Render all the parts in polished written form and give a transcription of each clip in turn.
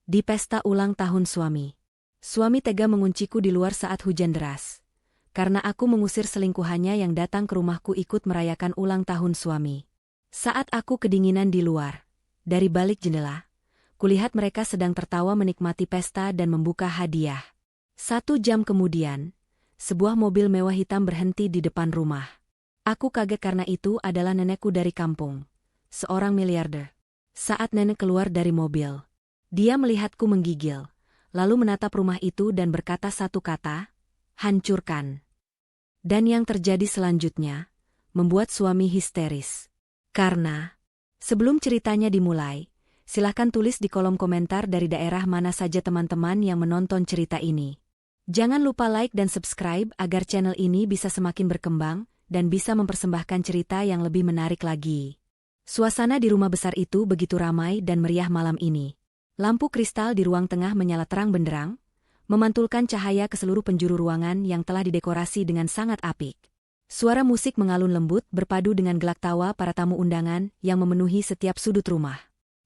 Di pesta ulang tahun suami. Suami tega mengunciku di luar saat hujan deras. Karena aku mengusir selingkuhannya yang datang ke rumahku ikut merayakan ulang tahun suami. Saat aku kedinginan di luar, dari balik jendela, kulihat mereka sedang tertawa menikmati pesta dan membuka hadiah. 1 jam kemudian, sebuah mobil mewah hitam berhenti di depan rumah. Aku kaget karena itu adalah nenekku dari kampung, seorang miliarder. Saat nenek keluar dari mobil, dia melihatku menggigil, lalu menatap rumah itu dan berkata satu kata, "Hancurkan." Dan yang terjadi selanjutnya, membuat suami histeris. Karena, sebelum ceritanya dimulai, silahkan tulis di kolom komentar dari daerah mana saja teman-teman yang menonton cerita ini. Jangan lupa like dan subscribe agar channel ini bisa semakin berkembang dan bisa mempersembahkan cerita yang lebih menarik lagi. Suasana di rumah besar itu begitu ramai dan meriah malam ini. Lampu kristal di ruang tengah menyala terang benderang, memantulkan cahaya ke seluruh penjuru ruangan yang telah didekorasi dengan sangat apik. Suara musik mengalun lembut berpadu dengan gelak tawa para tamu undangan yang memenuhi setiap sudut rumah.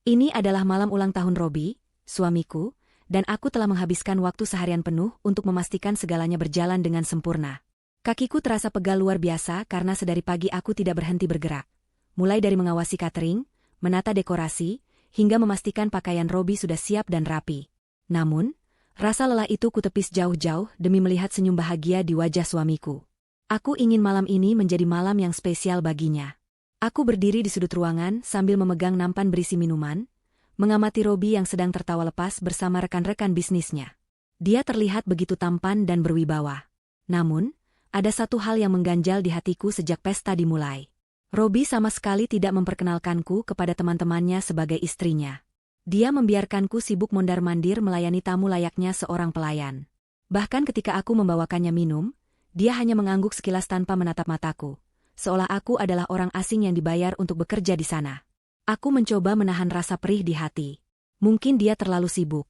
Ini adalah malam ulang tahun Robi, suamiku, dan aku telah menghabiskan waktu seharian penuh untuk memastikan segalanya berjalan dengan sempurna. Kakiku terasa pegal luar biasa karena sedari pagi aku tidak berhenti bergerak. Mulai dari mengawasi catering, menata dekorasi, hingga memastikan pakaian Robi sudah siap dan rapi. Namun, rasa lelah itu kutepis jauh-jauh demi melihat senyum bahagia di wajah suamiku. Aku ingin malam ini menjadi malam yang spesial baginya. Aku berdiri di sudut ruangan sambil memegang nampan berisi minuman, mengamati Robi yang sedang tertawa lepas bersama rekan-rekan bisnisnya. Dia terlihat begitu tampan dan berwibawa. Namun, ada satu hal yang mengganjal di hatiku sejak pesta dimulai. Robi sama sekali tidak memperkenalkanku kepada teman-temannya sebagai istrinya. Dia membiarkanku sibuk mondar-mandir melayani tamu layaknya seorang pelayan. Bahkan ketika aku membawakannya minum, dia hanya mengangguk sekilas tanpa menatap mataku, seolah aku adalah orang asing yang dibayar untuk bekerja di sana. Aku mencoba menahan rasa perih di hati. Mungkin dia terlalu sibuk,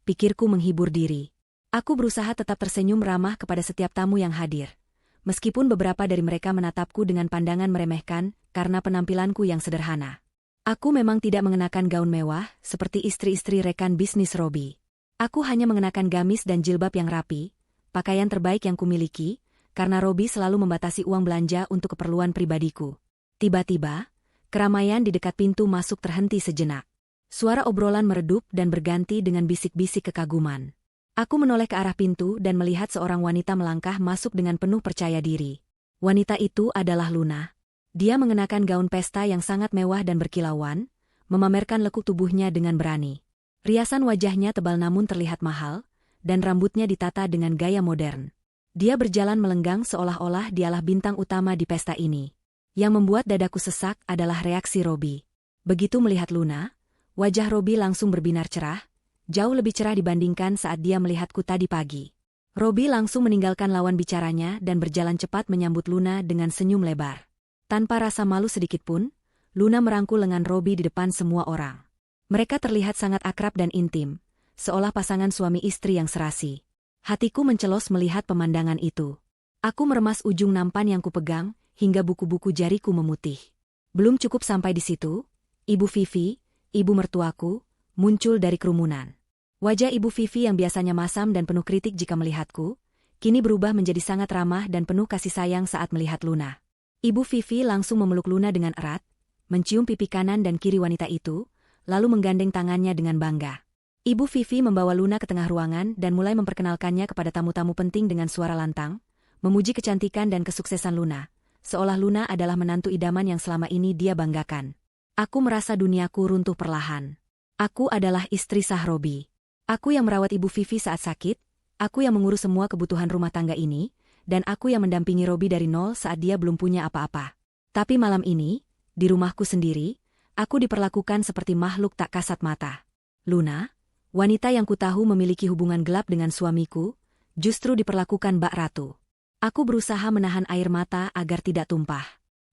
pikirku menghibur diri. Aku berusaha tetap tersenyum ramah kepada setiap tamu yang hadir. Meskipun beberapa dari mereka menatapku dengan pandangan meremehkan karena penampilanku yang sederhana. Aku memang tidak mengenakan gaun mewah seperti istri-istri rekan bisnis Robi. Aku hanya mengenakan gamis dan jilbab yang rapi, pakaian terbaik yang kumiliki, karena Robi selalu membatasi uang belanja untuk keperluan pribadiku. Tiba-tiba, keramaian di dekat pintu masuk terhenti sejenak. Suara obrolan meredup dan berganti dengan bisik-bisik kekaguman. Aku menoleh ke arah pintu dan melihat seorang wanita melangkah masuk dengan penuh percaya diri. Wanita itu adalah Luna. Dia mengenakan gaun pesta yang sangat mewah dan berkilauan, memamerkan lekuk tubuhnya dengan berani. Riasan wajahnya tebal namun terlihat mahal, dan rambutnya ditata dengan gaya modern. Dia berjalan melenggang seolah-olah dialah bintang utama di pesta ini. Yang membuat dadaku sesak adalah reaksi Robi. Begitu melihat Luna, wajah Robi langsung berbinar cerah, jauh lebih cerah dibandingkan saat dia melihatku tadi pagi. Robi langsung meninggalkan lawan bicaranya dan berjalan cepat menyambut Luna dengan senyum lebar. Tanpa rasa malu sedikitpun, Luna merangkul lengan Robi di depan semua orang. Mereka terlihat sangat akrab dan intim, seolah pasangan suami istri yang serasi. Hatiku mencelos melihat pemandangan itu. Aku meremas ujung nampan yang kupegang, hingga buku-buku jariku memutih. Belum cukup sampai di situ, Ibu Vivi, ibu mertuaku, muncul dari kerumunan. Wajah Ibu Vivi yang biasanya masam dan penuh kritik jika melihatku, kini berubah menjadi sangat ramah dan penuh kasih sayang saat melihat Luna. Ibu Vivi langsung memeluk Luna dengan erat, mencium pipi kanan dan kiri wanita itu, lalu menggandeng tangannya dengan bangga. Ibu Vivi membawa Luna ke tengah ruangan dan mulai memperkenalkannya kepada tamu-tamu penting dengan suara lantang, memuji kecantikan dan kesuksesan Luna, seolah Luna adalah menantu idaman yang selama ini dia banggakan. Aku merasa duniaku runtuh perlahan. Aku adalah istri sah Robi. Aku yang merawat Ibu Vivi saat sakit, aku yang mengurus semua kebutuhan rumah tangga ini, dan aku yang mendampingi Robi dari nol saat dia belum punya apa-apa. Tapi malam ini, di rumahku sendiri, aku diperlakukan seperti makhluk tak kasat mata. Luna, wanita yang kutahu memiliki hubungan gelap dengan suamiku, justru diperlakukan bak ratu. Aku berusaha menahan air mata agar tidak tumpah.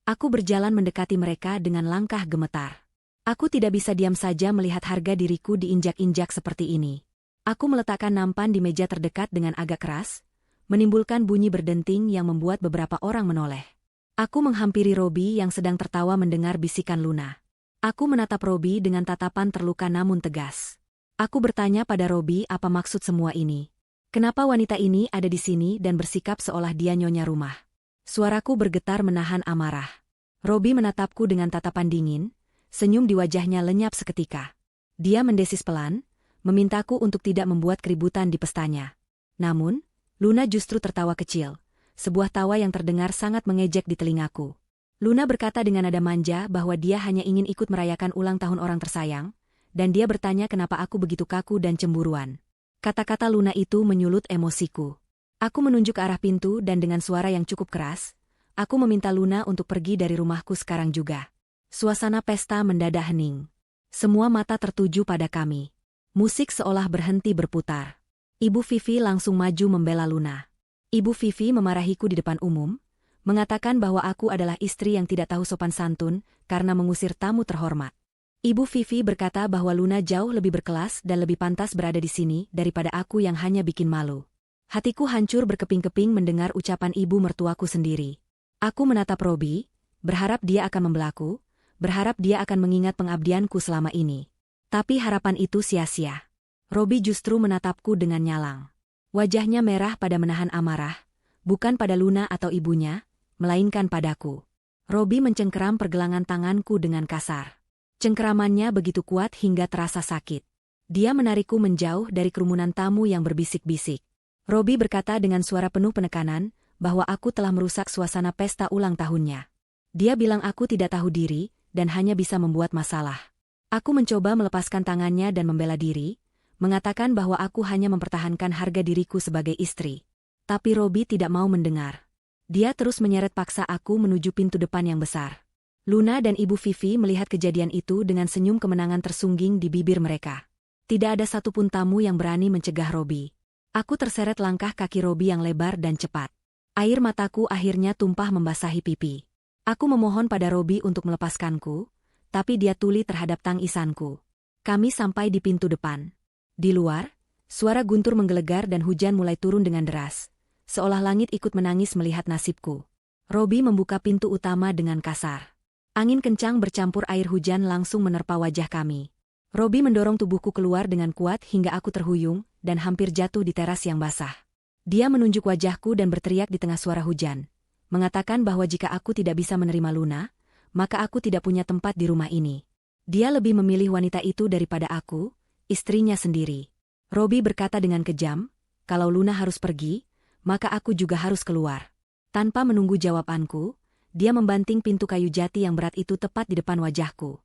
Aku berjalan mendekati mereka dengan langkah gemetar. Aku tidak bisa diam saja melihat harga diriku diinjak-injak seperti ini. Aku meletakkan nampan di meja terdekat dengan agak keras, menimbulkan bunyi berdenting yang membuat beberapa orang menoleh. Aku menghampiri Robi yang sedang tertawa mendengar bisikan Luna. Aku menatap Robi dengan tatapan terluka namun tegas. Aku bertanya pada Robi apa maksud semua ini. Kenapa wanita ini ada di sini dan bersikap seolah dia nyonya rumah. Suaraku bergetar menahan amarah. Robi menatapku dengan tatapan dingin, senyum di wajahnya lenyap seketika. Dia mendesis pelan, memintaku untuk tidak membuat keributan di pestanya. Namun, Luna justru tertawa kecil, sebuah tawa yang terdengar sangat mengejek di telingaku. Luna berkata dengan nada manja bahwa dia hanya ingin ikut merayakan ulang tahun orang tersayang, dan dia bertanya kenapa aku begitu kaku dan cemburuan. Kata-kata Luna itu menyulut emosiku. Aku menunjuk ke arah pintu dan dengan suara yang cukup keras, aku meminta Luna untuk pergi dari rumahku sekarang juga. Suasana pesta mendadak hening. Semua mata tertuju pada kami. Musik seolah berhenti berputar. Ibu Vivi langsung maju membela Luna. Ibu Vivi memarahiku di depan umum, mengatakan bahwa aku adalah istri yang tidak tahu sopan santun karena mengusir tamu terhormat. Ibu Vivi berkata bahwa Luna jauh lebih berkelas dan lebih pantas berada di sini daripada aku yang hanya bikin malu. Hatiku hancur berkeping-keping mendengar ucapan ibu mertuaku sendiri. Aku menatap Robi, berharap dia akan membelaku, berharap dia akan mengingat pengabdianku selama ini. Tapi harapan itu sia-sia. Robi justru menatapku dengan nyalang. Wajahnya merah pada menahan amarah, bukan pada Luna atau ibunya, melainkan padaku. Robi mencengkeram pergelangan tanganku dengan kasar. Cengkeramannya begitu kuat hingga terasa sakit. Dia menarikku menjauh dari kerumunan tamu yang berbisik-bisik. Robi berkata dengan suara penuh penekanan bahwa aku telah merusak suasana pesta ulang tahunnya. Dia bilang aku tidak tahu diri dan hanya bisa membuat masalah. Aku mencoba melepaskan tangannya dan membela diri, mengatakan bahwa aku hanya mempertahankan harga diriku sebagai istri. Tapi Robi tidak mau mendengar. Dia terus menyeret paksa aku menuju pintu depan yang besar. Luna dan Ibu Vivi melihat kejadian itu dengan senyum kemenangan tersungging di bibir mereka. Tidak ada satupun tamu yang berani mencegah Robi. Aku terseret langkah kaki Robi yang lebar dan cepat. Air mataku akhirnya tumpah membasahi pipi. Aku memohon pada Robi untuk melepaskanku, tapi dia tuli terhadap tangisanku. Kami sampai di pintu depan. Di luar, suara guntur menggelegar dan hujan mulai turun dengan deras, seolah langit ikut menangis melihat nasibku. Robi membuka pintu utama dengan kasar. Angin kencang bercampur air hujan langsung menerpa wajah kami. Robi mendorong tubuhku keluar dengan kuat hingga aku terhuyung dan hampir jatuh di teras yang basah. Dia menunjuk wajahku dan berteriak di tengah suara hujan, mengatakan bahwa jika aku tidak bisa menerima Luna, maka aku tidak punya tempat di rumah ini. Dia lebih memilih wanita itu daripada aku, istrinya sendiri. Robi berkata dengan kejam, kalau Luna harus pergi, maka aku juga harus keluar. Tanpa menunggu jawabanku, dia membanting pintu kayu jati yang berat itu tepat di depan wajahku.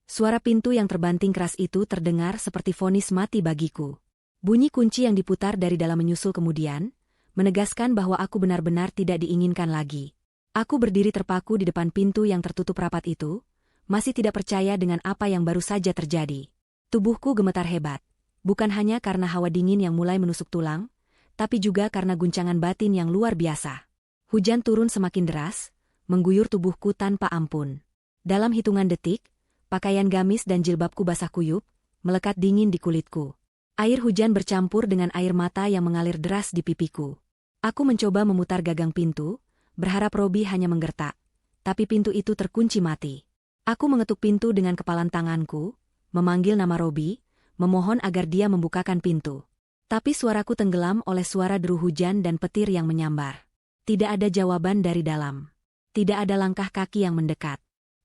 Suara pintu yang terbanting keras itu terdengar seperti vonis mati bagiku. Bunyi kunci yang diputar dari dalam menyusul kemudian, menegaskan bahwa aku benar-benar tidak diinginkan lagi. Aku berdiri terpaku di depan pintu yang tertutup rapat itu, masih tidak percaya dengan apa yang baru saja terjadi. Tubuhku gemetar hebat, bukan hanya karena hawa dingin yang mulai menusuk tulang, tapi juga karena guncangan batin yang luar biasa. Hujan turun semakin deras, mengguyur tubuhku tanpa ampun. Dalam hitungan detik, pakaian gamis dan jilbabku basah kuyup, melekat dingin di kulitku. Air hujan bercampur dengan air mata yang mengalir deras di pipiku. Aku mencoba memutar gagang pintu, berharap Robi hanya menggertak, tapi pintu itu terkunci mati. Aku mengetuk pintu dengan kepalan tanganku, memanggil nama Robi, memohon agar dia membukakan pintu. Tapi suaraku tenggelam oleh suara deru hujan dan petir yang menyambar. Tidak ada jawaban dari dalam. Tidak ada langkah kaki yang mendekat.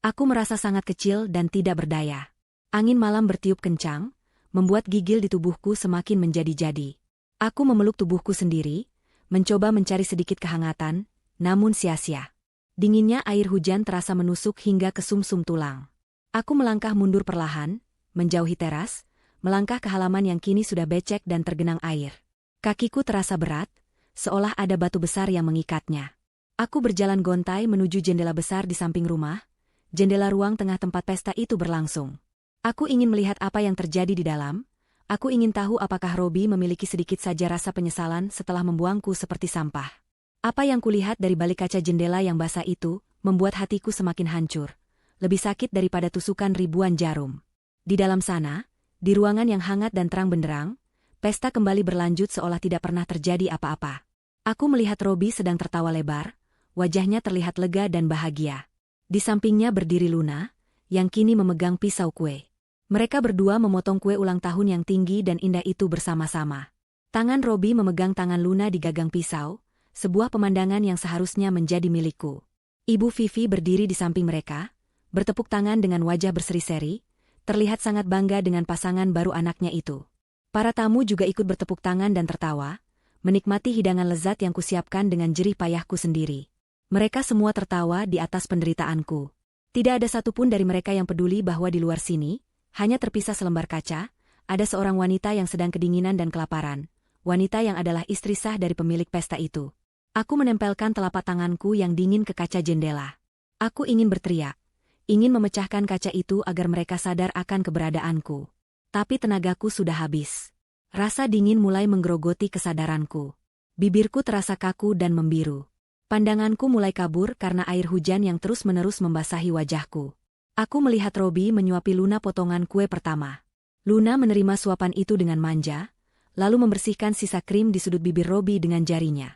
Aku merasa sangat kecil dan tidak berdaya. Angin malam bertiup kencang, membuat gigil di tubuhku semakin menjadi-jadi. Aku memeluk tubuhku sendiri, mencoba mencari sedikit kehangatan, namun sia-sia. Dinginnya air hujan terasa menusuk hingga ke sumsum tulang. Aku melangkah mundur perlahan, menjauhi teras, melangkah ke halaman yang kini sudah becek dan tergenang air. Kakiku terasa berat, seolah ada batu besar yang mengikatnya. Aku berjalan gontai menuju jendela besar di samping rumah, jendela ruang tengah tempat pesta itu berlangsung. Aku ingin melihat apa yang terjadi di dalam, aku ingin tahu apakah Robi memiliki sedikit saja rasa penyesalan setelah membuangku seperti sampah. Apa yang kulihat dari balik kaca jendela yang basah itu, membuat hatiku semakin hancur, lebih sakit daripada tusukan ribuan jarum. Di dalam sana, di ruangan yang hangat dan terang benderang, pesta kembali berlanjut seolah tidak pernah terjadi apa-apa. Aku melihat Robi sedang tertawa lebar, wajahnya terlihat lega dan bahagia. Di sampingnya berdiri Luna, yang kini memegang pisau kue. Mereka berdua memotong kue ulang tahun yang tinggi dan indah itu bersama-sama. Tangan Robi memegang tangan Luna di gagang pisau, sebuah pemandangan yang seharusnya menjadi milikku. Ibu Vivi berdiri di samping mereka, bertepuk tangan dengan wajah berseri-seri, terlihat sangat bangga dengan pasangan baru anaknya itu. Para tamu juga ikut bertepuk tangan dan tertawa, menikmati hidangan lezat yang kusiapkan dengan jerih payahku sendiri. Mereka semua tertawa di atas penderitaanku. Tidak ada satupun dari mereka yang peduli bahwa di luar sini, hanya terpisah selembar kaca, ada seorang wanita yang sedang kedinginan dan kelaparan, wanita yang adalah istri sah dari pemilik pesta itu. Aku menempelkan telapak tanganku yang dingin ke kaca jendela. Aku ingin berteriak, ingin memecahkan kaca itu agar mereka sadar akan keberadaanku. Tapi tenagaku sudah habis. Rasa dingin mulai menggerogoti kesadaranku. Bibirku terasa kaku dan membiru. Pandanganku mulai kabur karena air hujan yang terus-menerus membasahi wajahku. Aku melihat Robi menyuapi Luna potongan kue pertama. Luna menerima suapan itu dengan manja, lalu membersihkan sisa krim di sudut bibir Robi dengan jarinya.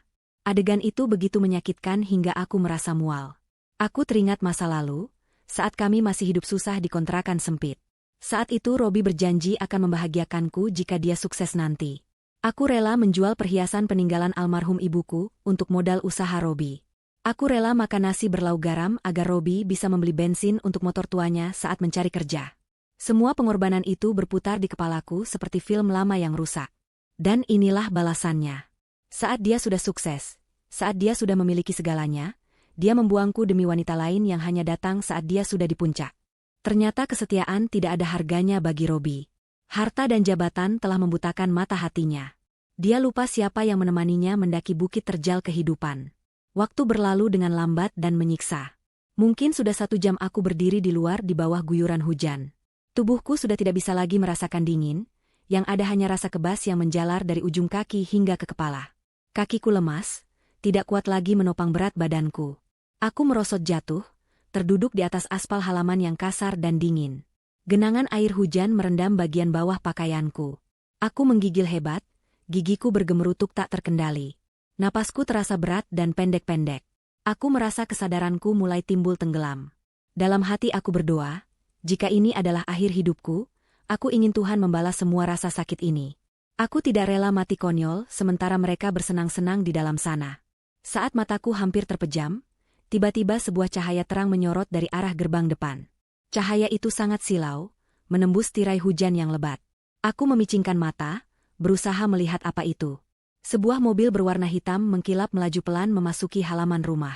Adegan itu begitu menyakitkan hingga aku merasa mual. Aku teringat masa lalu, saat kami masih hidup susah di kontrakan sempit. Saat itu Robi berjanji akan membahagiakanku jika dia sukses nanti. Aku rela menjual perhiasan peninggalan almarhum ibuku untuk modal usaha Robi. Aku rela makan nasi berlauk garam agar Robi bisa membeli bensin untuk motor tuanya saat mencari kerja. Semua pengorbanan itu berputar di kepalaku seperti film lama yang rusak. Dan inilah balasannya. Saat dia sudah sukses, saat dia sudah memiliki segalanya, dia membuangku demi wanita lain yang hanya datang saat dia sudah di puncak. Ternyata kesetiaan tidak ada harganya bagi Robi. Harta dan jabatan telah membutakan mata hatinya. Dia lupa siapa yang menemaninya mendaki bukit terjal kehidupan. Waktu berlalu dengan lambat dan menyiksa. Mungkin sudah 1 jam aku berdiri di luar di bawah guyuran hujan. Tubuhku sudah tidak bisa lagi merasakan dingin, yang ada hanya rasa kebas yang menjalar dari ujung kaki hingga ke kepala. Kakiku lemas, tidak kuat lagi menopang berat badanku. Aku merosot jatuh, terduduk di atas aspal halaman yang kasar dan dingin. Genangan air hujan merendam bagian bawah pakaianku. Aku menggigil hebat, gigiku bergemerutuk tak terkendali. Napasku terasa berat dan pendek-pendek. Aku merasa kesadaranku mulai timbul tenggelam. Dalam hati aku berdoa, jika ini adalah akhir hidupku, aku ingin Tuhan membalas semua rasa sakit ini. Aku tidak rela mati konyol sementara mereka bersenang-senang di dalam sana. Saat mataku hampir terpejam, tiba-tiba sebuah cahaya terang menyorot dari arah gerbang depan. Cahaya itu sangat silau, menembus tirai hujan yang lebat. Aku memicingkan mata, berusaha melihat apa itu. Sebuah mobil berwarna hitam mengkilap melaju pelan memasuki halaman rumah.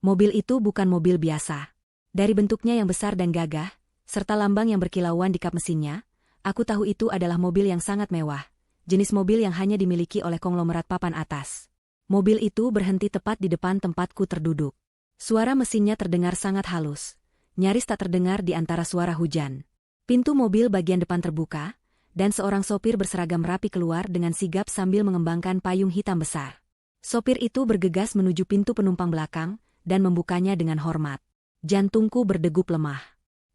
Mobil itu bukan mobil biasa. Dari bentuknya yang besar dan gagah, serta lambang yang berkilauan di kap mesinnya, aku tahu itu adalah mobil yang sangat mewah, jenis mobil yang hanya dimiliki oleh konglomerat papan atas. Mobil itu berhenti tepat di depan tempatku terduduk. Suara mesinnya terdengar sangat halus, nyaris tak terdengar di antara suara hujan. Pintu mobil bagian depan terbuka, dan seorang sopir berseragam rapi keluar dengan sigap sambil mengembangkan payung hitam besar. Sopir itu bergegas menuju pintu penumpang belakang, dan membukanya dengan hormat. Jantungku berdegup lemah.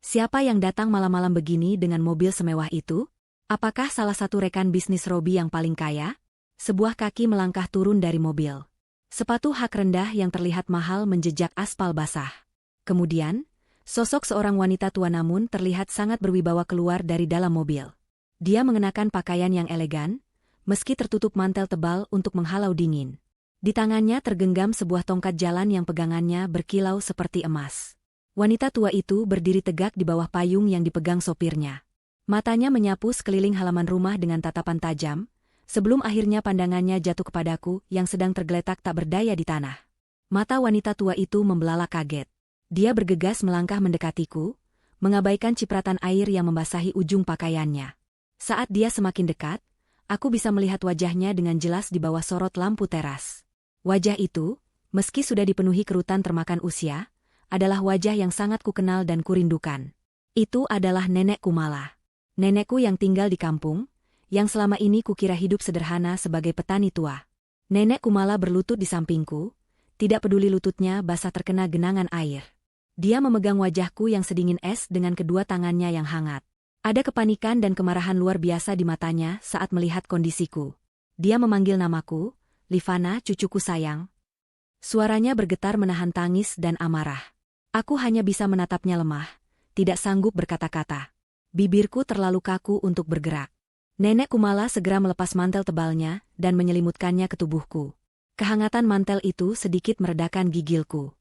Siapa yang datang malam-malam begini dengan mobil semewah itu? Apakah salah satu rekan bisnis Robi yang paling kaya? Sebuah kaki melangkah turun dari mobil. Sepatu hak rendah yang terlihat mahal menjejak aspal basah. Kemudian, sosok seorang wanita tua namun terlihat sangat berwibawa keluar dari dalam mobil. Dia mengenakan pakaian yang elegan, meski tertutup mantel tebal untuk menghalau dingin. Di tangannya tergenggam sebuah tongkat jalan yang pegangannya berkilau seperti emas. Wanita tua itu berdiri tegak di bawah payung yang dipegang sopirnya. Matanya menyapu sekeliling halaman rumah dengan tatapan tajam, sebelum akhirnya pandangannya jatuh kepadaku yang sedang tergeletak tak berdaya di tanah. Mata wanita tua itu membelalak kaget. Dia bergegas melangkah mendekatiku, mengabaikan cipratan air yang membasahi ujung pakaiannya. Saat dia semakin dekat, aku bisa melihat wajahnya dengan jelas di bawah sorot lampu teras. Wajah itu, meski sudah dipenuhi kerutan termakan usia, adalah wajah yang sangat kukenal dan kurindukan. Itu adalah Nenek Kumala. Nenekku yang tinggal di kampung, yang selama ini kukira hidup sederhana sebagai petani tua. Nenek Kumala berlutut di sampingku, tidak peduli lututnya basah terkena genangan air. Dia memegang wajahku yang sedingin es dengan kedua tangannya yang hangat. Ada kepanikan dan kemarahan luar biasa di matanya saat melihat kondisiku. Dia memanggil namaku, "Livana, cucuku sayang." Suaranya bergetar menahan tangis dan amarah. Aku hanya bisa menatapnya lemah, tidak sanggup berkata-kata. Bibirku terlalu kaku untuk bergerak. Nenek Kumala segera melepas mantel tebalnya dan menyelimutkannya ke tubuhku. Kehangatan mantel itu sedikit meredakan gigilku.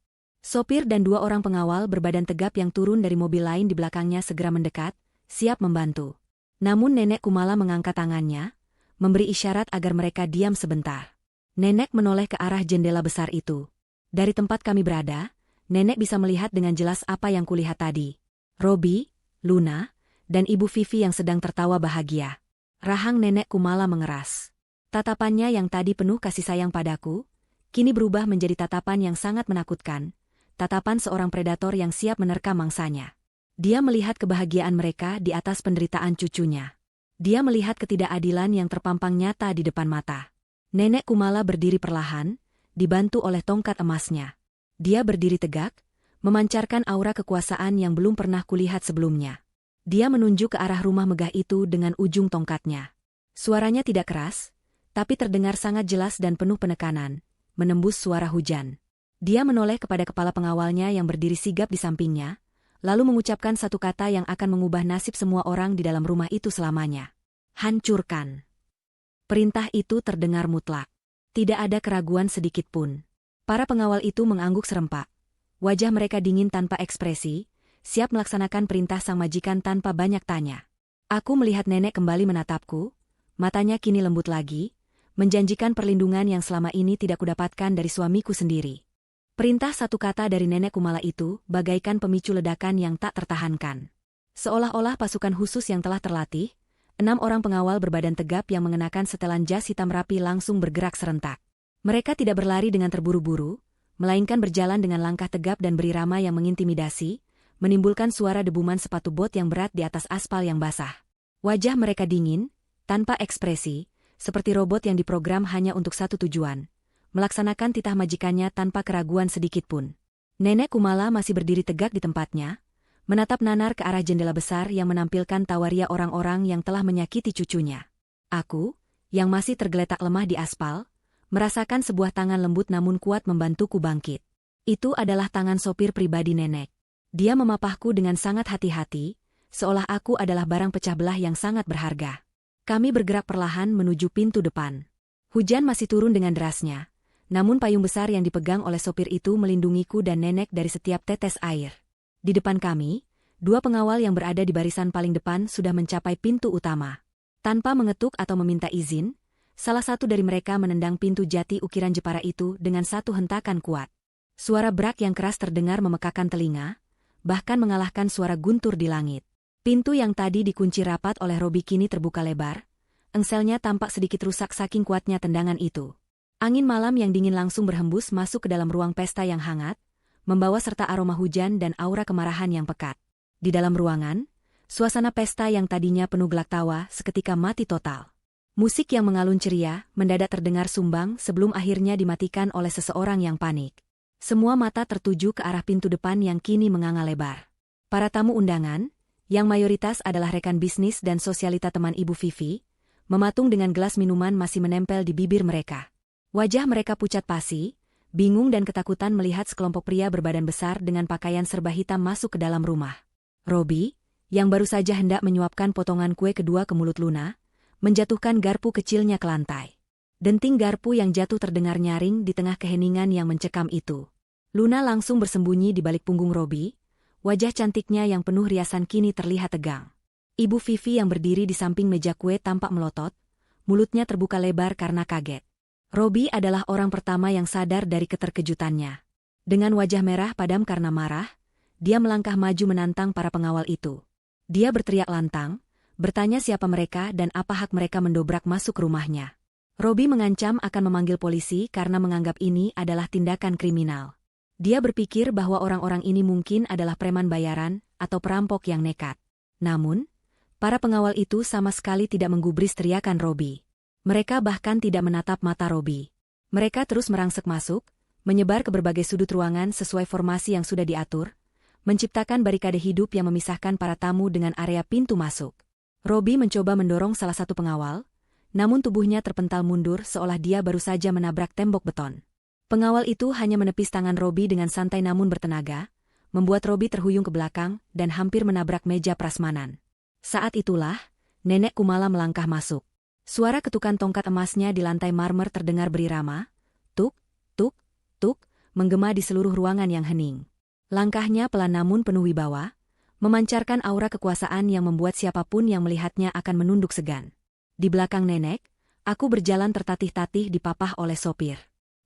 Sopir dan 2 orang pengawal berbadan tegap yang turun dari mobil lain di belakangnya segera mendekat, siap membantu. Namun Nenek Kumala mengangkat tangannya, memberi isyarat agar mereka diam sebentar. Nenek menoleh ke arah jendela besar itu. Dari tempat kami berada, Nenek bisa melihat dengan jelas apa yang kulihat tadi. Robi, Luna, dan Ibu Vivi yang sedang tertawa bahagia. Rahang Nenek Kumala mengeras. Tatapannya yang tadi penuh kasih sayang padaku, kini berubah menjadi tatapan yang sangat menakutkan. Tatapan seorang predator yang siap menerkam mangsanya. Dia melihat kebahagiaan mereka di atas penderitaan cucunya. Dia melihat ketidakadilan yang terpampang nyata di depan mata. Nenek Kumala berdiri perlahan, dibantu oleh tongkat emasnya. Dia berdiri tegak, memancarkan aura kekuasaan yang belum pernah kulihat sebelumnya. Dia menunjuk ke arah rumah megah itu dengan ujung tongkatnya. Suaranya tidak keras, tapi terdengar sangat jelas dan penuh penekanan, menembus suara hujan. Dia menoleh kepada kepala pengawalnya yang berdiri sigap di sampingnya, lalu mengucapkan satu kata yang akan mengubah nasib semua orang di dalam rumah itu selamanya. Hancurkan. Perintah itu terdengar mutlak. Tidak ada keraguan sedikit pun. Para pengawal itu mengangguk serempak. Wajah mereka dingin tanpa ekspresi, siap melaksanakan perintah sang majikan tanpa banyak tanya. Aku melihat nenek kembali menatapku, matanya kini lembut lagi, menjanjikan perlindungan yang selama ini tidak kudapatkan dari suamiku sendiri. Perintah satu kata dari Nenek Kumala itu bagaikan pemicu ledakan yang tak tertahankan. Seolah-olah pasukan khusus yang telah terlatih, 6 orang pengawal berbadan tegap yang mengenakan setelan jas hitam rapi langsung bergerak serentak. Mereka tidak berlari dengan terburu-buru, melainkan berjalan dengan langkah tegap dan berirama yang mengintimidasi, menimbulkan suara debuman sepatu bot yang berat di atas aspal yang basah. Wajah mereka dingin, tanpa ekspresi, seperti robot yang diprogram hanya untuk satu tujuan, melaksanakan titah majikannya tanpa keraguan sedikitpun. Nenek Kumala masih berdiri tegak di tempatnya, menatap nanar ke arah jendela besar yang menampilkan tawaria orang-orang yang telah menyakiti cucunya. Aku, yang masih tergeletak lemah di aspal, merasakan sebuah tangan lembut namun kuat membantuku bangkit. Itu adalah tangan sopir pribadi nenek. Dia memapahku dengan sangat hati-hati, seolah aku adalah barang pecah belah yang sangat berharga. Kami bergerak perlahan menuju pintu depan. Hujan masih turun dengan derasnya, namun payung besar yang dipegang oleh sopir itu melindungiku dan nenek dari setiap tetes air. Di depan kami, 2 pengawal yang berada di barisan paling depan sudah mencapai pintu utama. Tanpa mengetuk atau meminta izin, salah satu dari mereka menendang pintu jati ukiran Jepara itu dengan satu hentakan kuat. Suara brak yang keras terdengar memekakan telinga, bahkan mengalahkan suara guntur di langit. Pintu yang tadi dikunci rapat oleh Robi kini terbuka lebar, engselnya tampak sedikit rusak saking kuatnya tendangan itu. Angin malam yang dingin langsung berhembus masuk ke dalam ruang pesta yang hangat, membawa serta aroma hujan dan aura kemarahan yang pekat. Di dalam ruangan, suasana pesta yang tadinya penuh gelak tawa seketika mati total. Musik yang mengalun ceria mendadak terdengar sumbang sebelum akhirnya dimatikan oleh seseorang yang panik. Semua mata tertuju ke arah pintu depan yang kini menganga lebar. Para tamu undangan, yang mayoritas adalah rekan bisnis dan sosialita teman Ibu Vivi, mematung dengan gelas minuman masih menempel di bibir mereka. Wajah mereka pucat pasi, bingung dan ketakutan melihat sekelompok pria berbadan besar dengan pakaian serba hitam masuk ke dalam rumah. Robi, yang baru saja hendak menyuapkan potongan kue kedua ke mulut Luna, menjatuhkan garpu kecilnya ke lantai. Denting garpu yang jatuh terdengar nyaring di tengah keheningan yang mencekam itu. Luna langsung bersembunyi di balik punggung Robi, wajah cantiknya yang penuh riasan kini terlihat tegang. Ibu Vivi yang berdiri di samping meja kue tampak melotot, mulutnya terbuka lebar karena kaget. Robi adalah orang pertama yang sadar dari keterkejutannya. Dengan wajah merah padam karena marah, dia melangkah maju menantang para pengawal itu. Dia berteriak lantang, bertanya siapa mereka dan apa hak mereka mendobrak masuk rumahnya. Robi mengancam akan memanggil polisi karena menganggap ini adalah tindakan kriminal. Dia berpikir bahwa orang-orang ini mungkin adalah preman bayaran atau perampok yang nekat. Namun, para pengawal itu sama sekali tidak menggubris teriakan Robi. Mereka bahkan tidak menatap mata Robi. Mereka terus merangsek masuk, menyebar ke berbagai sudut ruangan sesuai formasi yang sudah diatur, menciptakan barikade hidup yang memisahkan para tamu dengan area pintu masuk. Robi mencoba mendorong salah satu pengawal, namun tubuhnya terpental mundur seolah dia baru saja menabrak tembok beton. Pengawal itu hanya menepis tangan Robi dengan santai namun bertenaga, membuat Robi terhuyung ke belakang dan hampir menabrak meja prasmanan. Saat itulah, Nenek Kumala melangkah masuk. Suara ketukan tongkat emasnya di lantai marmer terdengar berirama, tuk, tuk, tuk, menggema di seluruh ruangan yang hening. Langkahnya pelan namun penuh wibawa, memancarkan aura kekuasaan yang membuat siapapun yang melihatnya akan menunduk segan. Di belakang nenek, aku berjalan tertatih-tatih dipapah oleh sopir.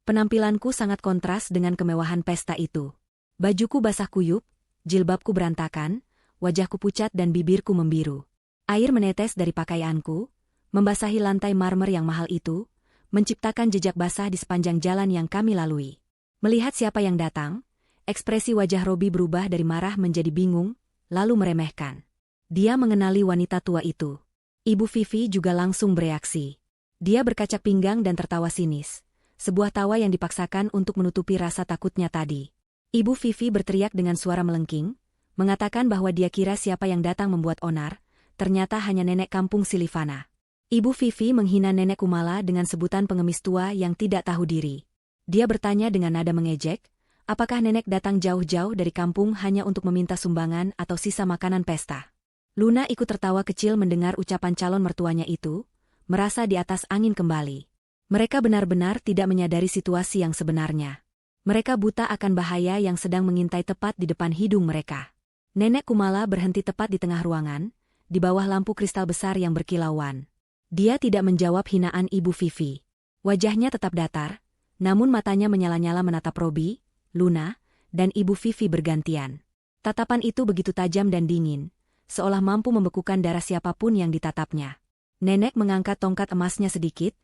Penampilanku sangat kontras dengan kemewahan pesta itu. Bajuku basah kuyup, jilbabku berantakan, wajahku pucat dan bibirku membiru. Air menetes dari pakaianku, membasahi lantai marmer yang mahal itu, menciptakan jejak basah di sepanjang jalan yang kami lalui. Melihat siapa yang datang, ekspresi wajah Robi berubah dari marah menjadi bingung, lalu meremehkan. Dia mengenali wanita tua itu. Ibu Vivi juga langsung bereaksi. Dia berkacak pinggang dan tertawa sinis, sebuah tawa yang dipaksakan untuk menutupi rasa takutnya tadi. Ibu Vivi berteriak dengan suara melengking, mengatakan bahwa dia kira siapa yang datang membuat onar, ternyata hanya nenek kampung Silivana. Ibu Vivi menghina Nenek Kumala dengan sebutan pengemis tua yang tidak tahu diri. Dia bertanya dengan nada mengejek, apakah nenek datang jauh-jauh dari kampung hanya untuk meminta sumbangan atau sisa makanan pesta. Luna ikut tertawa kecil mendengar ucapan calon mertuanya itu, merasa di atas angin kembali. Mereka benar-benar tidak menyadari situasi yang sebenarnya. Mereka buta akan bahaya yang sedang mengintai tepat di depan hidung mereka. Nenek Kumala berhenti tepat di tengah ruangan, di bawah lampu kristal besar yang berkilauan. Dia tidak menjawab hinaan Ibu Vivi. Wajahnya tetap datar, namun matanya menyala-nyala menatap Robi, Luna, dan Ibu Vivi bergantian. Tatapan itu begitu tajam dan dingin, seolah mampu membekukan darah siapapun yang ditatapnya. Nenek mengangkat tongkat emasnya sedikit,